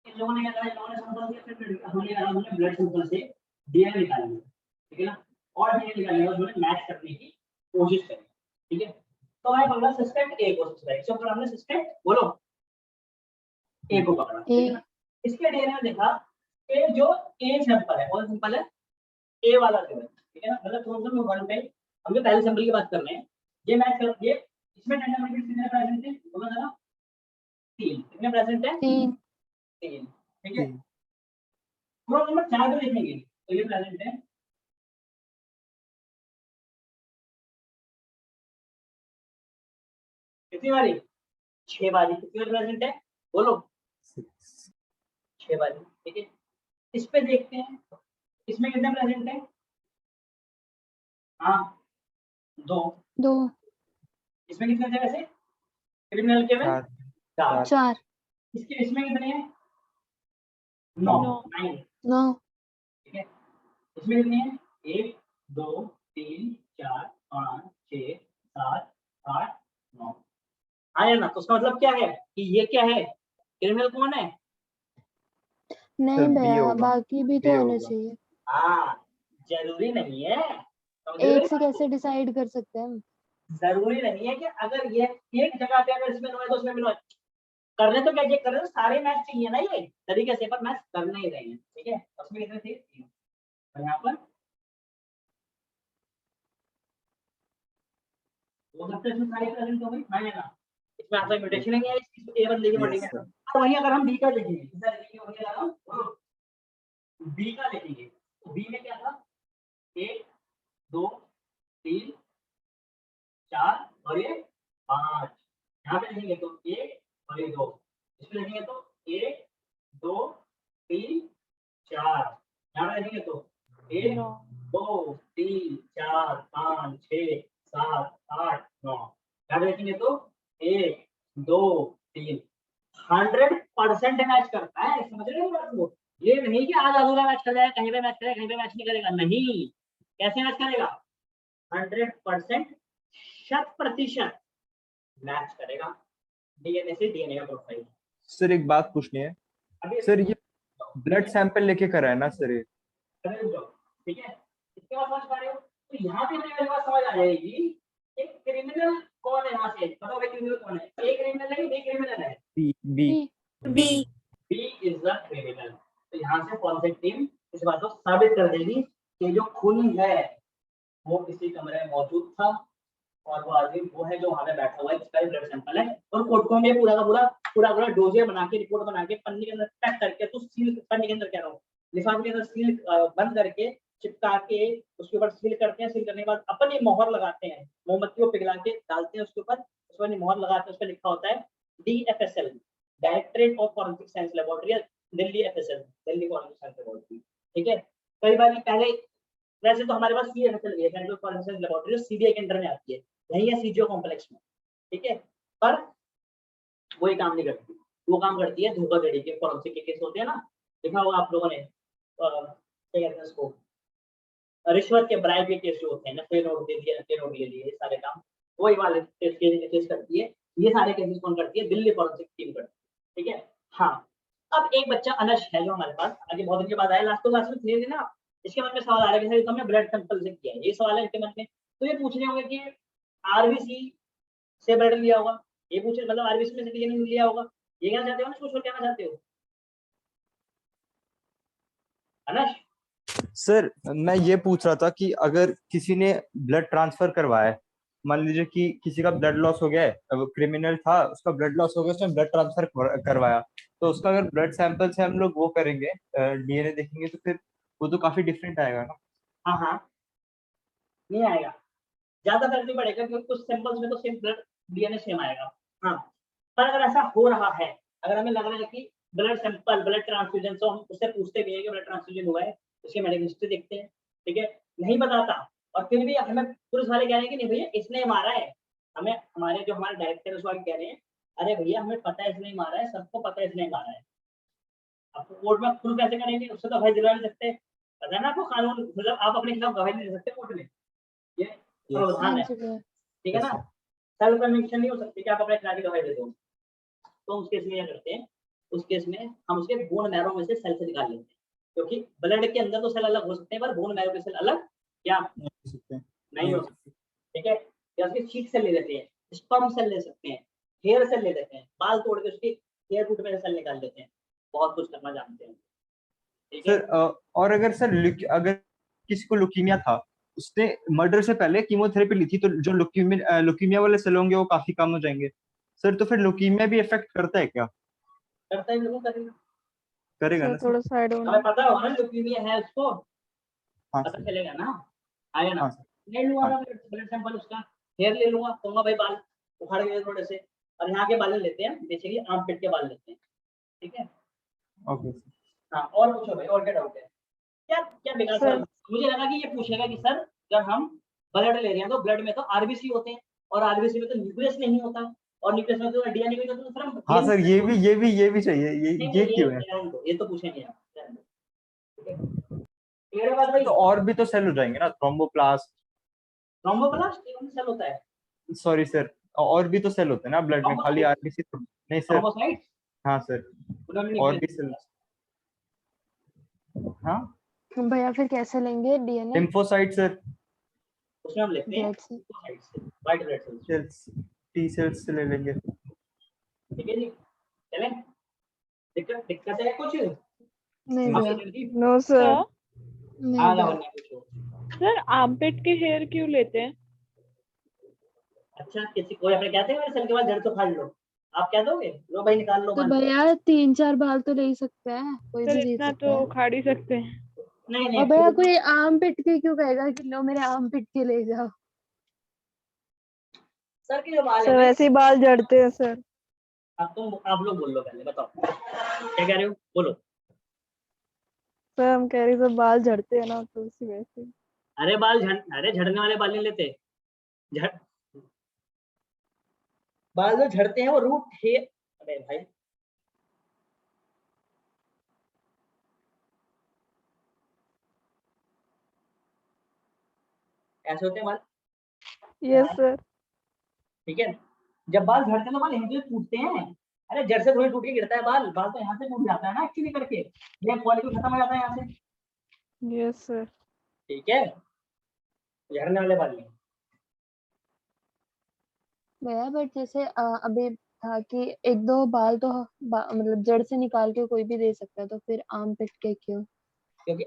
इन लोगों ने क्या करा, इन लोगों ने सैंपल दिया, फिर हमने ब्लड सैंपल से डीएनए निकाल लिया, ठीक है ना, और डीएनए निकालने के बाद उन्होंने मैच करने की कोशिश करी, ठीक है, तो हमारे पकड़ा सस्पेक्ट ए को, सबसे पहले तो हमने सस्पेक्ट बोलो ए को पकड़ा, ठीक है ना, इसके डीएनए में देखा ये जो ए सैंपल है कौन सैंपल है, ए वाला लेवल, ठीक है ना, मतलब क्रोमोसोम नंबर 1 पे हम जो पहले सैंपल की बात कर रहे हैं, ये मैच कर ये इसमें टेंडर मैट्रिक्स कितने प्रेजेंट है बोलो जरा, 3 कितने प्रेजेंट है, 3 3, ठीक है। क्रोमोसोम नंबर 4 पे देखेंगे तो ये प्रेजेंट है कितनी बारी, 6 बारी, कितनी बार प्रेजेंट है बोलो, 6 बारी, ठीक है। इस पे देखते हैं इसमें कितने प्रेजेंट है, हाँ 2, 2 इसमें कितने थे वैसे क्रिमिनल के में 4, 4 इसके इसमें कितने हैं 9, 9, 9 ठीक है। इसमें कितनी है 1 2 3 4 5 6 7 8 9, आया ना, तो उसका मतलब क्या है कि ये क्या है, क्रिमिनल कौन है, नहीं बी भैया, होगा, बाकी भी बी तो होने होगा। चाहिए। हाँ जरूरी नहीं है, समझ रहे एक हो से बात को? कैसे डिसाइड कर सकते हैं हम? जरूरी नहीं है कि अगर ये एक जगह पे अगर इसमें नो है तो उसमें भी नो है, करने तो क्या ये कर रहे हो, सारे मैच चाहिए ना ये तरीके से, पर मैच करने ही रहे हैं, ठीक है। उसमें कितने थे 3, और यहाँ पर वो सबसे इसमें सारे प्रेजेंट हो गई, हाँ या ना, इसमें आपका म्यूटेशन नहीं है, इसमें ए बदलेगी बॉडी में। Yes, sir. और वहीं अगर हम बी का देखेंगे, इधर देखिए वहीं लगा रहा हूं, बी का देखेंगे तो बी में क्या था 1 2 3 4 और ये 5, यहाँ पे देखेंगे तो 1 और ये 2, इसमें देखेंगे तो 1 2 3 4, यहाँ पे देखेंगे तो 1 2 3 4 5 6 7 8 9, यहाँ पे देखेंगे तो 1 2 3, 100% मैच करता है, समझ रहे हो बात को, ये नहीं कि आधा अधूरा मैच कर जाएगा, कहीं पे मैच करेगा कहीं पे मैच नहीं करेगा, नहीं, कैसे मैच करेगा 100% 100% मैच करेगा डीएनए से डीएनए का प्रोफाइल। सर एक बात पूछनी है, अभी सर ये ब्लड सैंपल लेके करा है ना सर ये? ठीक है, इसके बाद समझ पा रहे हो, तो यहाँ पे मेरे बात समझ आ जाएगी एक क्रिमिनल कौन है, यहाँ से बताओ भाई क्रिमिनल कौन है, ए क्रिमिनल है बी क्रिमिनल है, B B B B is the criminal. तो यहाँ से कौन सी टीम इस बात को साबित कर देगी कि जो खूनी है वो इसी कमरे में मौजूद था और वो आदमी वो है जो वहां पे बैठा हुआ है, जिसका ब्लड सैंपल है, और कोर्ट को में पूरा का पूरा डोजे बना के रिपोर्ट बना के पन्नी के अंदर पैक करके, तो सील पन्नी के अंदर कह रहा हूँ लिफाफे के अंदर सील बंद करके चिपका के उसके ऊपर सील करते हैं, सील करने के बाद अपनी मोहर लगाते हैं, मोमबत्ती को पिघला के डालते हैं उसके ऊपर, उस पर मोहर लगाते हैं, उस पर लिखा होता है DFSL directorate of forensic science laboratory, Delhi FSL Delhi forensic science laboratory, ठीक है। कई बार पहले वैसे तो हमारे पास CFSL भी है, सेंट्रल फॉरेंसिक लेबोरेटरी, CBI के अंडर में आती है, यही है CGO कॉम्प्लेक्स में, ठीक है, पर वो ये काम नहीं करती, वो काम करती है धोखाधड़ी के फॉरेंसिक के केस होते हैं ना, देखा होगा आप लोगों ने क्या कहते हैं उसको, रिश्वत के ब्राइब के केस जो होते हैं, नकली नोट दे दिया, नकली नोट ले लिए, सारे काम वही वाले केस करती है, ये सारे केसेस कौन करती है, दिल्ली फॉरेंसिक टीम करती है, ठीक है। हाँ अब एक बच्चा अनश है जो हमारे पास आगे बहुत दिन के बाद आया, लास्ट क्लास में क्लियर ना, इसके मन में सवाल आ रहा है कि हमने ब्लड सैंपल से किया है, ये सवाल है इसके मन में, तो ये पूछ रहे होंगे कि RBC से ब्लड लिया होगा, ये पूछ रहे मतलब RBC में से डीएनए लिया होगा, ये क्या चाहते हो ना, सोच क्या चाहते हो अनश? सर मैं ये पूछ रहा था कि अगर किसी ने ब्लड ट्रांसफर करवाया है, मान लीजिए कि किसी का ब्लड लॉस हो गया है, अब क्रिमिनल था उसका ब्लड लॉस हो गया, उसने ब्लड ट्रांसफर करवाया, तो उसका अगर ब्लड सैंपल से हम लोग वो करेंगे डीएनए देखेंगे तो फिर वो तो काफी डिफरेंट आएगा ना? हाँ हाँ नहीं आएगा, ज्यादा फर्क नहीं पड़ेगा क्योंकि कुछ सैंपल्स में तो सेम ब्लड डीएनए सेम आएगा, हाँ, पर अगर ऐसा हो रहा है, अगर हमें लग रहा है कि ब्लड सैंपल ब्लड ट्रांसफ्यूजन, तो हम उससे पूछते भी हैं कि ब्लड ट्रांसफ्यूजन हुआ है, उसकी मेडिकल हिस्ट्री देखते हैं, ठीक है, नहीं बताता और फिर भी हमें पुलिस वाले कह रहे हैं कि नहीं भैया इसने मारा है, हमें हमारे जो हमारे डायरेक्टर उस वाले कह रहे हैं अरे भैया हमें पता है इसने मारा है, सबको पता है इसने मारा है, आपको कोर्ट में प्रूफ कैसे करेंगे, उससे तो गवाही दिलवा नहीं सकते, पता है ना आपको कानून, मतलब आप अपने खिलाफ गवाही नहीं दे सकते कोर्ट में, ये प्रावधान है, ठीक है ना, सेल्फ कन्विक्शन नहीं हो सकती कि आप अपने खिलाफ गवाही दे दो, तो उस केस में क्या करते हैं, उस केस में हम उसके बोन मैरो में से सेल से निकाल लेते हैं, क्योंकि ब्लड के अंदर तो सेल अलग हो सकते हैं पर बोन मैरो के सेल अलग क्या नहीं हो सकते, ठीक है, या उसके चीक सेल ले लेते हैं, स्पर्म सेल ले सकते हैं, हेयर सेल ले लेते हैं, बाल तोड़ के उसके हेयर रूट में से सेल निकाल लेते हैं, बहुत कुछ करना जानते हैं, ठीक है? सर और अगर सर अगर किसी को लुकीमिया था, उसने मर्डर से पहले कीमोथेरेपी ली थी, तो जो लुकीमिया वाले सेल होंगे वो काफी कम हो जाएंगे सर। तो फिर लुकीमिया भी इफेक्ट करता है क्या? करता है, बिल्कुल करेगा। करेगा सर ना सर? थोड़ा साइड होना। हमें पता होगा ना ल्यूकीमिया है उसको, हाँ पता सर। चलेगा ना, आएगा ना। हाँ सर। ले लूंगा हाँ ना ब्लड सैंपल उसका, हेयर ले लूंगा, कहूंगा भाई बाल उखाड़ गए थोड़े से, और यहाँ के बाल नहीं लेते हैं, बेसिकली आर्म पिट के बाल लेते हैं। ठीक है? Okay sir. हाँ, और पूछो भाई, और क्या डाउट है? क्या क्या बेकार सर सर, मुझे लगा कि ये पूछेगा कि सर जब हम ब्लड ले रहे हैं तो ब्लड में तो आरबीसी होते हैं, और आरबीसी में तो न्यूक्लियस नहीं होता, और न्यूक्लियस में तो डीएनए में तो सर हम हाँ सर, DNA ये भी चाहिए, नहीं ये नहीं, क्यों है? ये तो पूछेंगे आप। ठीक है? मेरे बाद भाई तो और भी तो सेल हो जाएंगे ना, थ्रोम्बोप्लास्ट। थ्रोम्बोप्लास्ट कौन सेल होता है? सॉरी सर, और भी तो सेल होते हैं ना ब्लड में, खाली आरबीसी तो नहीं सर। थ्रोम्बोसाइट्स हाँ सर, उन्होंने और भी न्यूक्लियस सेल। हाँ, भैया फिर कैसे लेंगे डीएनए? लिम्फोसाइट सर, उसमें हम लेते हैं ब्लड से। lymphocytes से, white blood cells. Cells, T cells से ले लेंगे। ठीक है जी, चलें? दिक्कत दिक्कत है कुछ? नहीं आप भैया, जल्दी नो सर। सर नहीं आगे भैया। बढ़ना पूछो। सर आर्मपिट के हेयर क्यों लेते हैं? अच्छा, किसी कोई अपने कहते हैं मेरे सर के बाद जड़ तो फाड़ लो, आप कह दोगे लो भाई निकाल लो तो बाल? भैया 3-4 बाल तो ले ही सकता है, कोई सर भी ले इतना सकता तो है। उखाड़ ही सकते हैं। नहीं नहीं और भैया कोई आम पिट के क्यों कहेगा कि लो मेरे आम पिट के ले जाओ? सर के जो बाल है सर ना, वैसे ही बाल झड़ते हैं सर। आप लोग बोल लो पहले, बताओ क्या कह रहे हो, बोलो। सर हम कह रहे सर बाल झड़ते हैं ना, तो उसी वजह से। अरे अरे झड़ने वाले बाल नहीं लेते, झड़ बाल जो झड़ते हैं वो रूट हेयर, अरे भाई ऐसे होते हैं बाल। Yes sir. ठीक है? जब बाल झड़ते हैं तो बाल यहीं से टूटते हैं, अरे जड़ से थोड़ी टूट के गिरता है बाल, बाल तो यहाँ से टूट जाता है ना एक्चुअली करके, ये क्वालिटी खत्म हो जाता है यहाँ से। Yes sir. ठीक है? झड़ने वाले बाल नहीं। भैया बट जैसे अभी था कि 1-2 बाल तो मतलब जड़ से निकाल के कोई भी दे सकता है, तो फिर आम पिट के क्यों? क्योंकि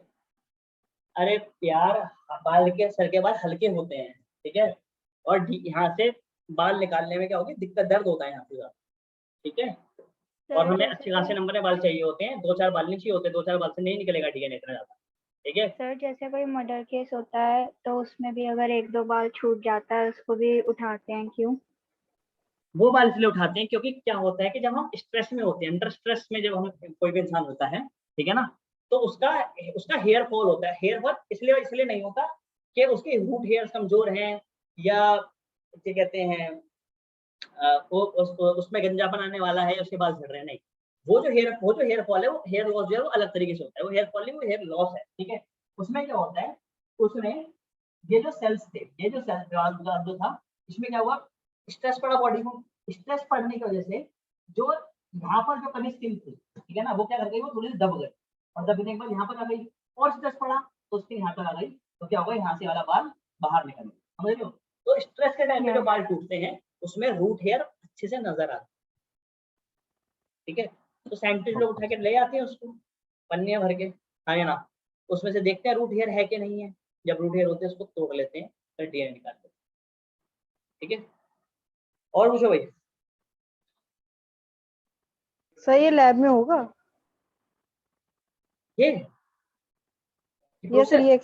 अरे यार, बाल के सर के बाल हल्के होते हैं, ठीक है? और यहाँ से बाल निकालने में क्या होगी दिक्कत, दर्द होता है यहाँ से ज्यादा। ठीक है? और सर हमें जैसे अच्छे खासे कोई नंबर में बाल चाहिए होते हैं, 2-4 बाल नहीं चाहिए होते, 2-4 बाल से नहीं निकलेगा डीएनए इतना ज्यादा। ठीक है? सर जैसे कोई मर्डर केस होता है तो उसमें भी अगर 1-2 बाल छूट जाता है उसको भी उठाते हैं, क्यों? वो बाल इसलिए उठाते हैं क्योंकि क्या होता है कि जब हम स्ट्रेस में होते हैं, अंडर स्ट्रेस में जब हम कोई भी इंसान होता है, ठीक है ना, तो उसका उसका हेयर फॉल होता है। हेयर फॉल इसलिए इसलिए नहीं होता कि उसके रूट हेयर कमजोर हैं, या क्या कहते हैं वो उसमें गंजापन आने वाला है, उसके बाल झड़ रहे हैं, नहीं। वो जो हेयर फॉल है, वो हेयर लॉस जो है वो अलग तरीके से होता है, वो हेयर फॉल नहीं, वो हेयर लॉस है। ठीक है? उसमें क्या होता है, उसमें ये जो सेल्स थे, ये जो सेल्स जो था, इसमें क्या हुआ, स्ट्रेस पड़ा बॉडी को, स्ट्रेस पड़ने की वजह से जो यहाँ पर जो कमी स्किन थी, ठीक है ना, वो क्या कर गई, वो थोड़ी सी दब गई, और दबने के बाद यहाँ पर आ गई, और स्ट्रेस पड़ा तो स्किन यहाँ पर आ गई, तो क्या होगा, यहाँ से वाला बाल बाहर निकल गया, समझ रहे हो? तो स्ट्रेस के टाइम में जो बाल टूटते हैं उसमें रूट हेयर अच्छे से नजर आता है। ठीक है? तो साइंटिस्ट लोग उठा के ले आते हैं उसको पन्नियां भर के, हाँ या ना, उसमें से देखते हैं रूट हेयर है कि नहीं है, जब रूट हेयर होते हैं उसको तोड़ लेते हैं, फिर डीएनए निकालते हैं। ठीक है? और पूछो भाई। सर ये लैब में होगा? ये यस सर, प्रोसेस ये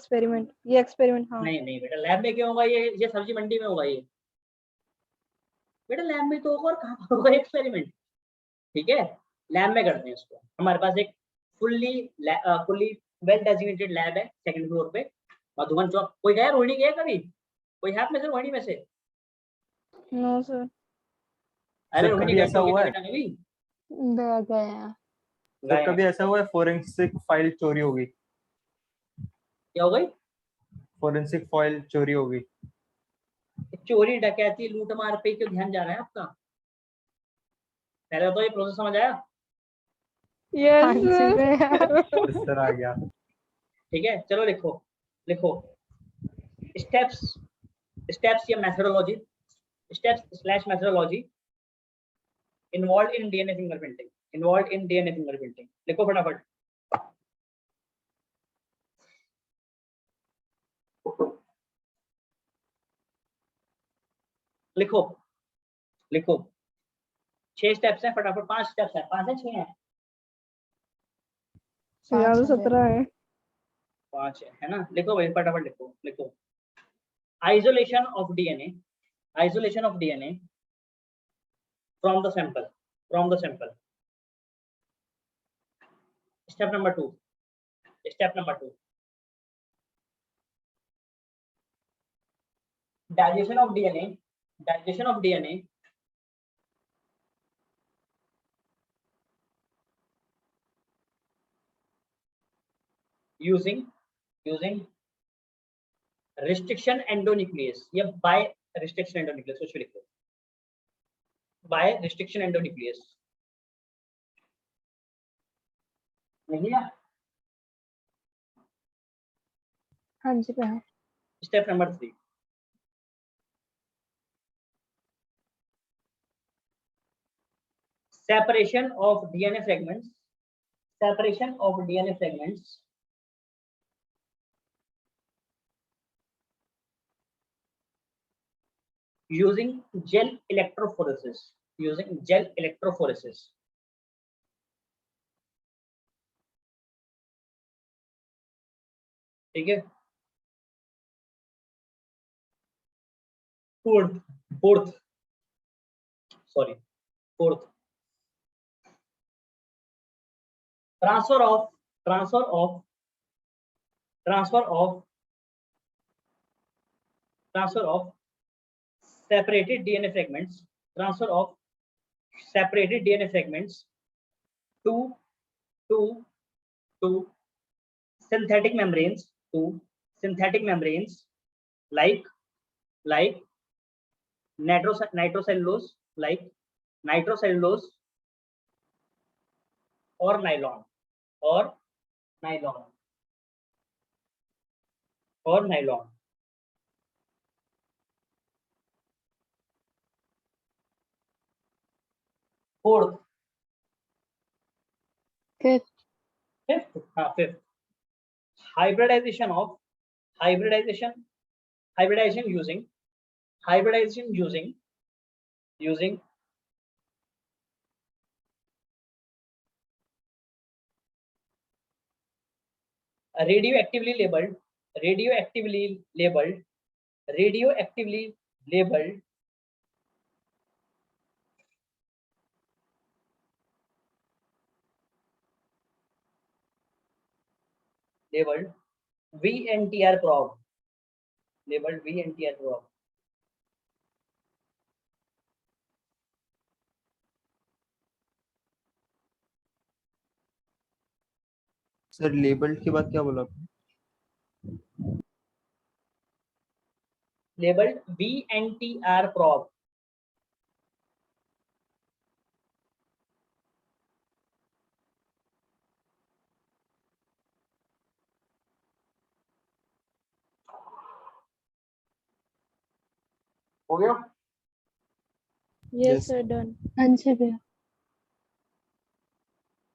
एक्सपेरिमेंट हाँ। नहीं नहीं बेटा, लैब में क्यों होगा, ये सब्जी मंडी में होगा ये बेटा, लैब में तो होगा, और कहाँ पर होगा एक्सपेरिमेंट? ठीक है? लैब में करते हैं इसको, हमारे पास एक फुल्ली वेल डेजिग्नेटेड लैब है सेकंड फ्लोर पे, मधुबन चौक। कोई गया, रोहिणी गया कभी? कोई है आप में से रोहिणी में से? No sir. अरे सर रोहिणी कभी गई ऐसा होगी हुआ ना है? बेटा कभी? भैया गए हैं। सर गए हैं। कभी ऐसा हुआ है फोरेंसिक फाइल चोरी हो गई? क्या हो गई? फोरेंसिक फाइल चोरी हो गई। चोरी डकैती लूट मार पे क्यों ध्यान जा रहा है आपका? पहले तो ये प्रोसेस समझ आया? हाँ यस जी भैया। इस तरह आ गया। ठीक है, चलो लिखो लिखो स्टेप्स, स्टेप्स या methodology, steps methodology involve in DNA fingerprinting, involve in DNA fingerprinting, लिखो फटाफट। लिखो लिखो 6 स्टेप्स हैं फटाफट, 5 स्टेप्स हैं, 5 है 6 हैं, यहाँ तो 5 है। 17 है। 5 है ना, लिखो भाई फटाफट लिखो लिखो। Isolation of DNA, isolation of DNA from the sample, from the sample. Step number 2, step number 2, digestion of DNA, digestion of DNA using restriction endonuclease या by restriction endonuclease, कुछ भी लिखो, by restriction endonuclease। नहीं है? हाँ जी भैया। Step number 3, separation of DNA fragments, separation of DNA fragments using gel electrophoresis, using gel electrophoresis। ठीक है। Fourth sorry fourth, transfer of separated DNA fragments, transfer of separated DNA fragments to synthetic membranes, to synthetic membranes like nitrocellulose, like nitrocellulose or nylon, or nylon, or nylon। Fourth, fifth, fifth, hybridization using radioactively labeled VNTR probe, labeled VNTR probe। Sir labelled के बाद क्या बोला आपने? labeled VNTR probe। हो गया? Yes Yes. Sir done. हाँ जी भैया।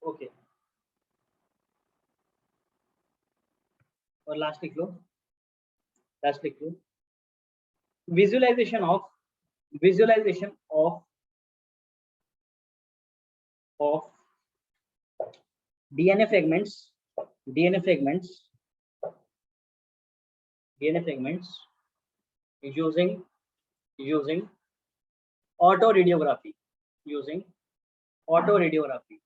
Okay, और लास्ट लिख लो, लास्ट लिख लो। visualization of DNA fragments using autoradiography, using autoradiography।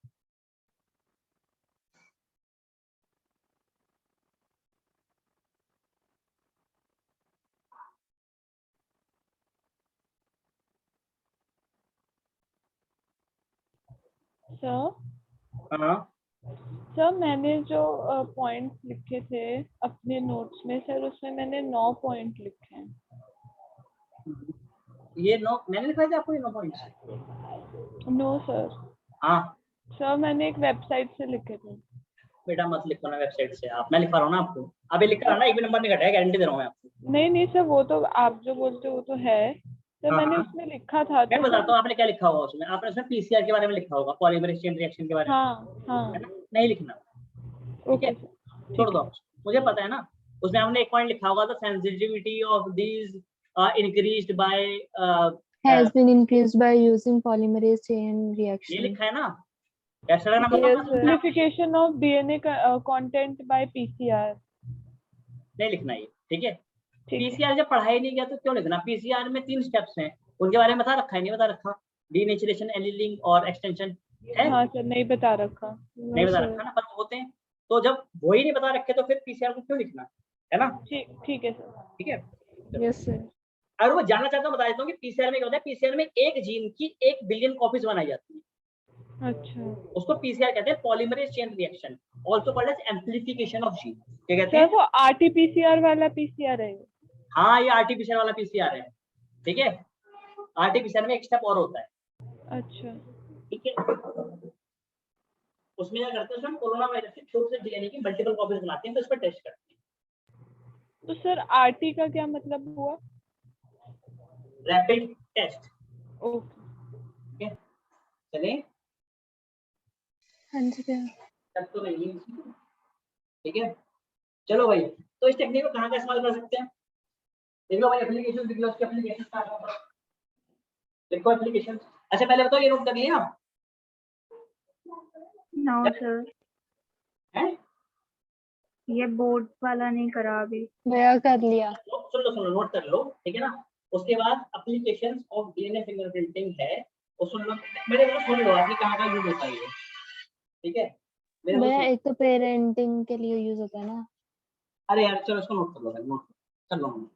Sir हाँ, सर मैंने जो पॉइंट्स लिखे थे अपने नोट्स में सर, उसमें मैंने 9 पॉइंट लिखे हैं। ये 9 मैंने लिखा था आपको, ये 9 पॉइंट्स? No sir. हाँ सर मैंने एक वेबसाइट से लिखे थे। बेटा मत लिखो ना वेबसाइट से, आप, मैं लिखा रहा हूँ ना आपको, अभी लिखा रहा ना, एक भी नंबर नहीं घटा है, गारंटी दे रहा हूँ मैं आपको। नहीं सर, वो तो आप जो बोलते हो वो तो है सर। मैंने हाँ। उसमें लिखा था मैं तो बताता हूँ आपने क्या लिखा होगा उसमें, आपने उसमें पीसीआर के बारे में लिखा होगा, पॉलीमरेज चेन रिएक्शन के बारे में, हाँ है ना? नहीं लिखना, ठीक ओके है, सर। छोड़ दो, मुझे पता है ना। उसमें हमने एक पॉइंट लिखा होगा, the sensitivity of these increased by has been increased by using polymerase chain ये reaction. लिखा है ना, कैसा लगा ना Yes, बताओ? amplification of DNA content by PCR. नहीं लिखना ये, ठीक है? ठीक है। पीसीआर जब पढ़ाई नहीं गया तो क्यों लिखना? पीसीआर में 3 स्टेप्स हैं, उनके बारे में बता रखा है, नहीं बता रखा? डीनेचुरेशन, एनीलिंग और एक्सटेंशन है? हाँ सर, नहीं बता रखा। नहीं बता रखा ना, पर वो होते हैं। तो जब वही नहीं बता रखे तो फिर पीसीआर को क्यों लिखना, है ना? ठीक है सर। ठीक है। Yes sir. अगर वो जानना चाहता हूँ बता देता हूँ कि पीसीआर में क्या होता है। पीसीआर में एक जीन की 1 बिलियन कॉपीज बनाई जाती है, अच्छा उसको पीसीआर कहते हैं, polymerase chain reaction, also called as amplification of gene. क्या कहते सर, हैं? वो आरटीपीसीआर वाला पीसीआर है। हाँ, ये आरटीपीसीआर वाला पीसीआर है, ठीक है? आरटीपीसीआर में एक स्टेप और होता है, अच्छा ठीक है? उसमें क्या करते हैं, उसमें कोरोना वायरस के छोटे से डीएनए की मल्टीपल कॉपीज बनाते हैं, तो इस पर टेस्ट करते हैं। तो सर आरटी का क्या मतलब हुआ? Rapid test. ओके ठीक है, चलें? हाँ जी भैया। तब तो नहीं, ठीक है? चलो भाई, तो इस टेक्निक को कहाँ का इस्तेमाल कर सकते हैं? देख लो भाई, एप्लीकेशन देख लो, उसके एप्लीकेशन कहाँ कहाँ? देखो एप्लीकेशन। अच्छा पहले बताओ, ये नोट कर लिया नो सर, है? ये बोर्ड वाला नहीं करा अभी। भैया कर लिया। सुन लो, नोट कर लो, ठीक है ना? उसके बाद एप्लीकेशंस ऑफ डीएनए फिंगरप्रिंटिंग है, वो सुन लो। मेरे को सुन लो, आपने कहाँ कहाँ यूज होता है ये, ठीक है? मेरे को भैया सुन- एक तो पेरेंटिंग के लिए यूज होता है ना। अरे यार चलो, इसको नोट कर लो भाई, नोट कर लो।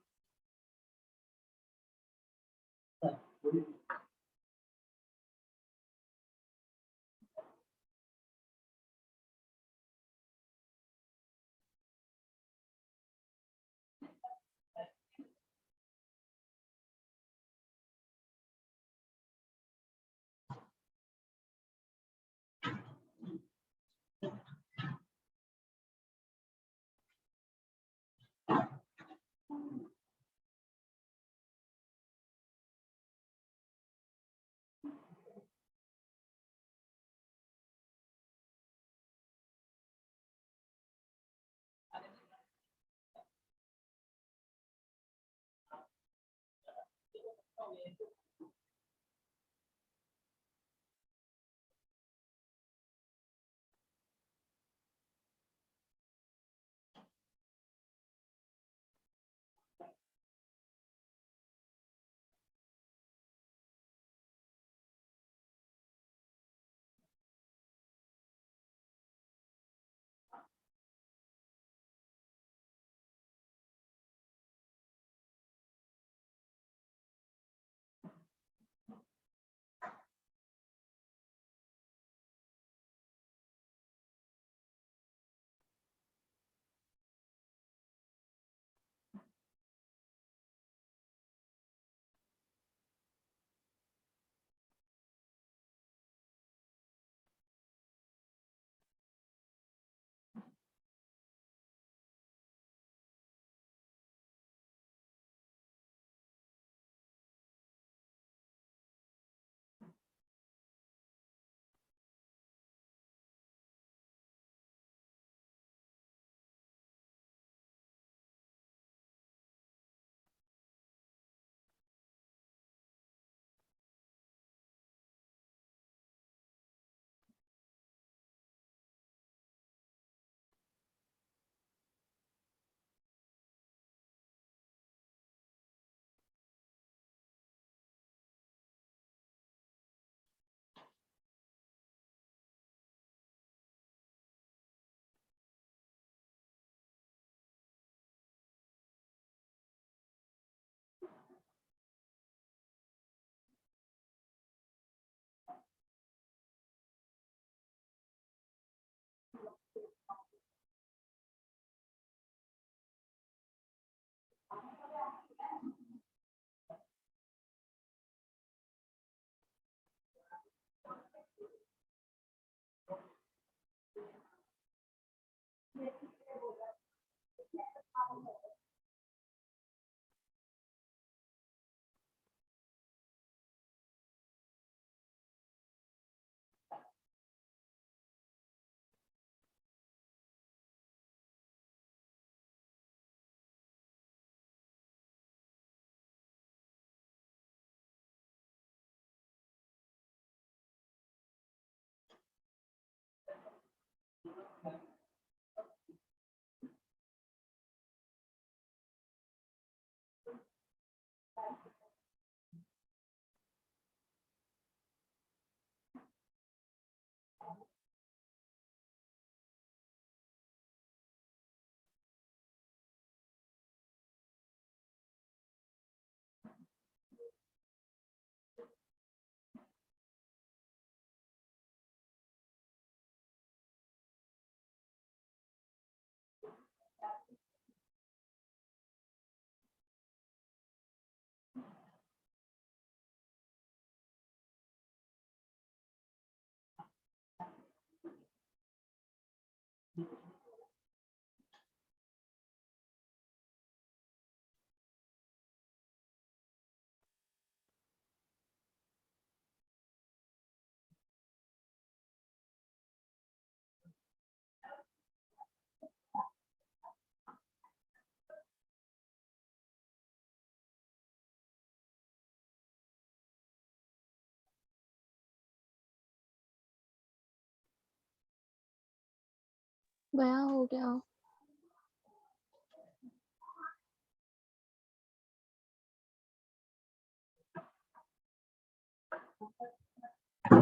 गया हो गया।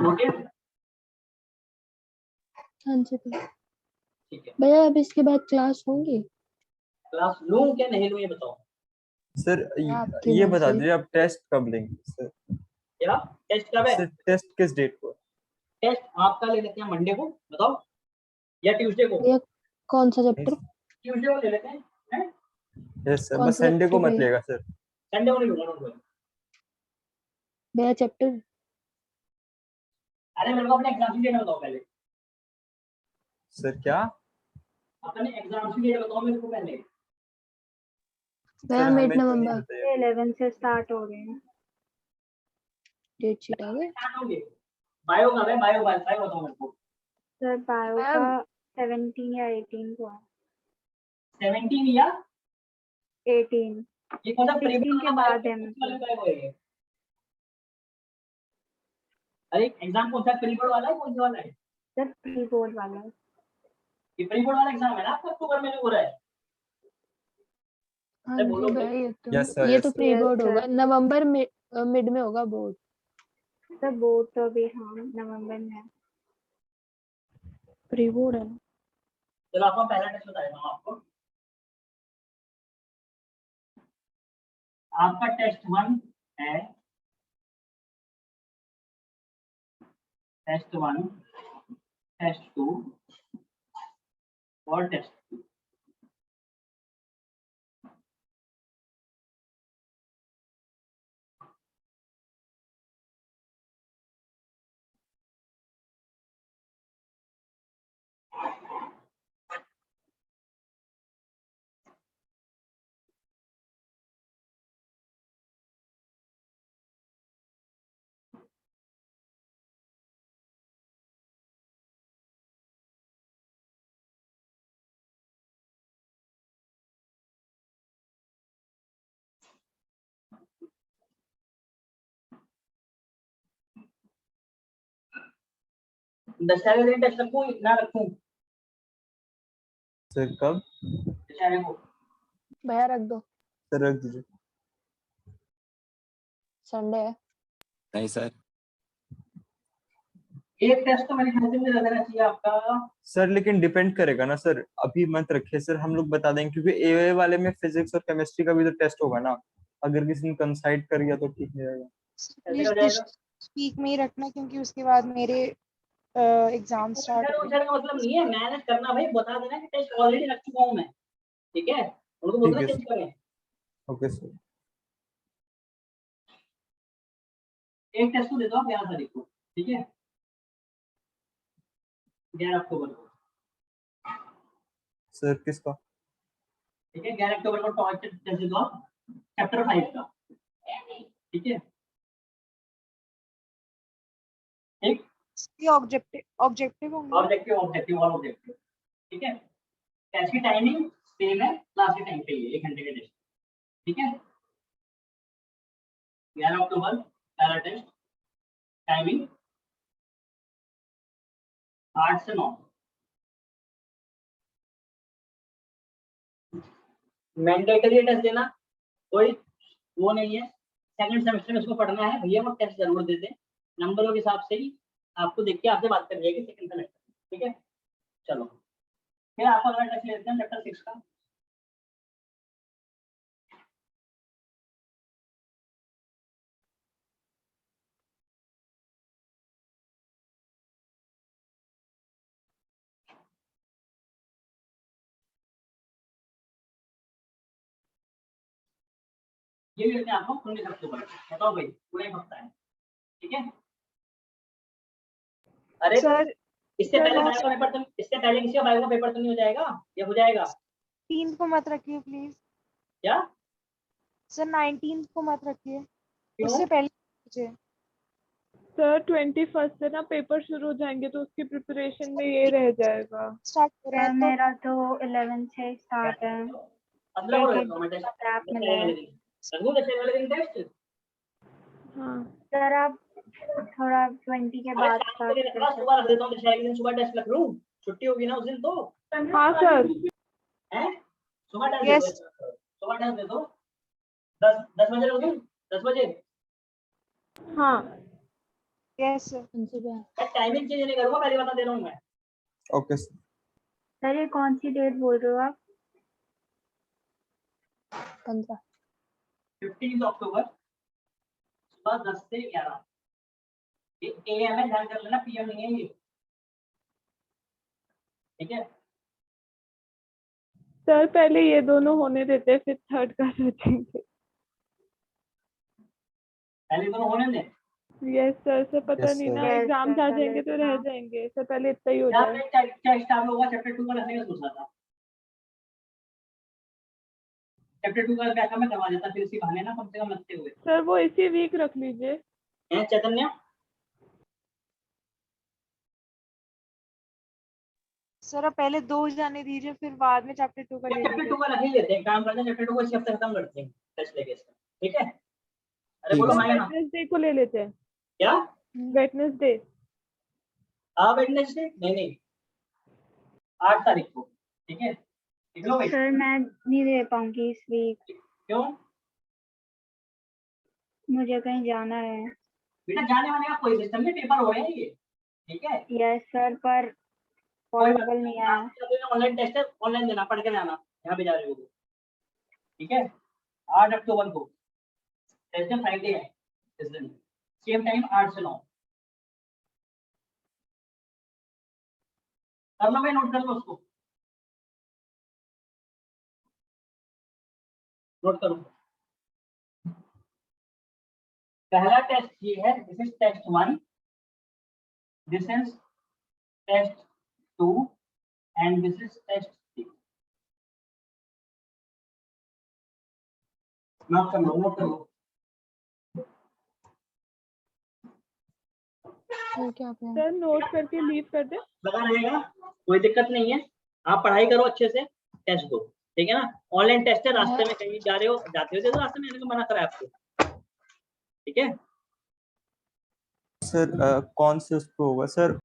ओके हाँ जी भैया। ठीक है, भैया अब इसके बाद क्लास होंगी? क्लास लूं क्या नहीं लूं ये बताओ। सर आपकी ये बता मर्जी। दीजिए आप टेस्ट कब लेंगे सर? क्या टेस्ट कब है? सर टेस्ट किस डेट को? टेस्ट आपका ले लेते हैं मंडे को, बताओ, या ट्यूसडे को? भैया कौन सा चैप्टर? ट्यूसडे को ले लेते हैं, हैं? यस सर, कौन बस सा संडे को चैप्टर मत भैया? लेगा सर। संडे को नहीं लूंगा, डोंट वरी। भैया चैप्टर? अरे मेरे को अपने एग्जाम की डेट बताओ पहले, सर क्या? अपने एग्जाम की डेट बताओ मेरे को पहले। भैया सर मिड हमें तो नहीं नवंबर पता है। 11 से स्टार्ट हो गए हैं। डेट शीट आ गई। स्टार्ट होंगे। बायो का है, बायो बायो बताओ मेरे को। Sir bio ma'am. का 17 या 18 को है। 17 या 18 ये कौन सा प्री 16 के वाला बाद है वाला मतलब। बायो है ये? अरे एग्जाम कौन सा प्री बोर्ड वाला है, कौन सा वाला है? सर प्री बोर्ड वाला है। ये प्री बोर्ड वाला एग्जाम है ना आपका, अक्टूबर में जो हो रहा है? हाँ अरे जी बोलो भैया भाई। यस सर, ये यस तो sir. Pre Yes, board sir. होगा, नवंबर में मिड में होगा बोर्ड। सर बोर्ड तो अभी हाँ नवंबर में है। प्री बोर्ड है ना। चलो आपको पहला टेस्ट बता देता हूँ आपको। आपका टेस्ट 1 है, टेस्ट 1, टेस्ट 2 और टेस्ट 3। दशहरे दिन टेस्ट रखूँ ना रखूँ? सर कब? दशहरे को। भैया रख दो, सर रख दीजिए। संडे है। नहीं सर। एक टेस्ट तो मेरे ख्याल से मुझे लग रहा चाहिए आपका। सर लेकिन डिपेंड करेगा ना सर, अभी मत रखिए सर, हम लोग बता देंगे क्योंकि एए वाले में फिजिक्स और केमिस्ट्री का भी तो टेस्ट होगा ना। अगर किसी ने कंसाइड कर गया तो ठीक नहीं रहेगा। कैसे हो प्लीज जाएगा? वीक में ही रखना क्योंकि उसके बाद मेरे एग्जाम स्टार्ट हो पूछने का मतलब नहीं है, मैनेज करना भाई, बता देना कि टेस्ट ऑलरेडी रख चुका हूँ मैं, ठीक है? उनको ठीक बोलना है चेंज सर। करें। Okay sir. एक टेस्ट तो दे दो आप 11 तारीख को, ठीक है? 11 अक्टूबर को, सर किसका? ठीक है? 11 अक्टूबर को टॉर्च टेस्ट दे दो आप, चैप्टर 5 का, ठीक है? ठीक, ये ऑब्जेक्टिव होंगे ना? ऑब्जेक्टिव ऑब्जेक्टिव और ऑब्जेक्टिव, ठीक है? टेस्ट की टाइमिंग सेम है, क्लास के टाइम पे ही है, 1 घंटे का टेस्ट, ठीक है? 11 अक्टूबर पहला टेस्ट, टाइमिंग 8 से 9। मैंडेटरी टेस्ट देना कोई वो नहीं है, सेकंड सेमेस्टर में इसको पढ़ना है भैया, वो टेस्ट जरूर दे दें, नंबरों के हिसाब से ही आपको देख के आपसे बात कर जाएगी सेकंड सेमेस्टर, ठीक है? चलो फिर आपका अगला टेस्ट लेते हैं चैप्टर 6 का। ये भी लेते हैं आपको 19 अक्टूबर, बताओ भाई पूरा एक हफ्ता है, ठीक है? अरे सर इससे सर पहले वो बायो का पेपर तो, इससे पहले किसी का बायो का पेपर तो नहीं हो जाएगा? ये हो जाएगा 16 को मत रखिए प्लीज। क्या? सर 19 को मत रखिए, क्यों? उससे पहले मुझे सर 21 से ना पेपर शुरू हो जाएंगे तो उसकी प्रिपरेशन में ये रह जाएगा। स्टार्ट हो रहा सर है तो मेरा तो 11 से स्टार्ट है। 15 को एक रखता हूँ मैं टेस्ट, गैप मिला दशहरे है। वाले दिन रख दूँ, दशहरे वाले दिन टेस्ट? हाँ सर आप थोड़ा 20 के अरे बाद शाम को स्टार्ट नहीं रख कर रहा, सकते सुबह रख हैं। देता हूँ, दशहरे के दिन सुबह टेस्ट रख लूँ, छुट्टी होगी ना उस दिन तो हाँ सर। हैं? सुबह 10 Yes. दे दो, सुबह 10 दे दो, 10 बजे रहोगे, 10 बजे। हाँ यस सर। टाइमिंग चेंज नहीं करूंगा, पहले बता दे रहा हूँ मैं। Okay sir. सर ये कौन सी डेट बोल रहे हो आप? 15। 15 अक्टूबर सुबह 10 से 11। ये AM है, ध्यान कर लेना, PM नहीं है ये, ठीक है। सर पहले ये दोनों होने देते, फिर थर्ड का सोचेंगे। पहले दोनों होने दे। Yes sir. सर पता Yes, नहीं sir. ना, Yes, एग्जाम sir, आ पहले जाएंगे तो रह हाँ। जाएंगे। सर पहले इतना ही हो यहाँ जाए। पे क्या स्टाफ लोग चैप्टर 2 का रखने का सोच रहा था, चैप्टर 2 का बैकअप में करवा देता, फिर इसी बहाने ना कम से कम लगते हुए। सर वो इसी वीक रख लीजिए। हैं चैतन्य? सर अब पहले 2 जाने दीजिए, फिर बाद में चैप्टर 2 का ले चैप्टर 2 लीजिए। का रख ही लेते हैं, काम करते हैं, चैप्टर 2 को इसी हफ्ते खत्म करते हैं, टेस्ट लेके इसका, ठीक है। अरे ठीक बोलो है। हाँ या ना? वेडनेसडे को ले लेते हैं। क्या? वेडनेसडे। हाँ वेडनेसडे, नहीं 8 तारीख को, ठीक है, लिख लो भाई। सर मैं नहीं दे पाऊंगी इस वीक, क्यों? मुझे कहीं जाना है। बेटा जाने वाने का कोई सिस्टम नहीं, पेपर हो रहे हैं ये, ठीक है। यस सर, पर पॉसिबल नहीं है। ऑनलाइन टेस्ट है, ऑनलाइन देना, पढ़ के लाना, यहाँ पे जा रहे हो तो, ठीक है। 8 अक्टूबर को टेस्ट है, फ्राइडे है इस दिन, सेम टाइम 8 से 9। कर लो भाई, नोट कर लो उसको, नोट करो। पहला टेस्ट ये है, this is test 1, this is test 2 and this is test 3। Note कर लो, नोट कर लो। ठीक है आपने। सर नोट करके लीव कर दे। लगा रहेगा, कोई दिक्कत नहीं है, आप पढ़ाई करो अच्छे से, टेस्ट दो, ठीक है ना। ऑनलाइन टेस्ट है, रास्ते में कहीं जा रहे हो, जाते हो तो रास्ते में आने को मना करा है आपको, ठीक है। सर कौन से उस पे होगा सर?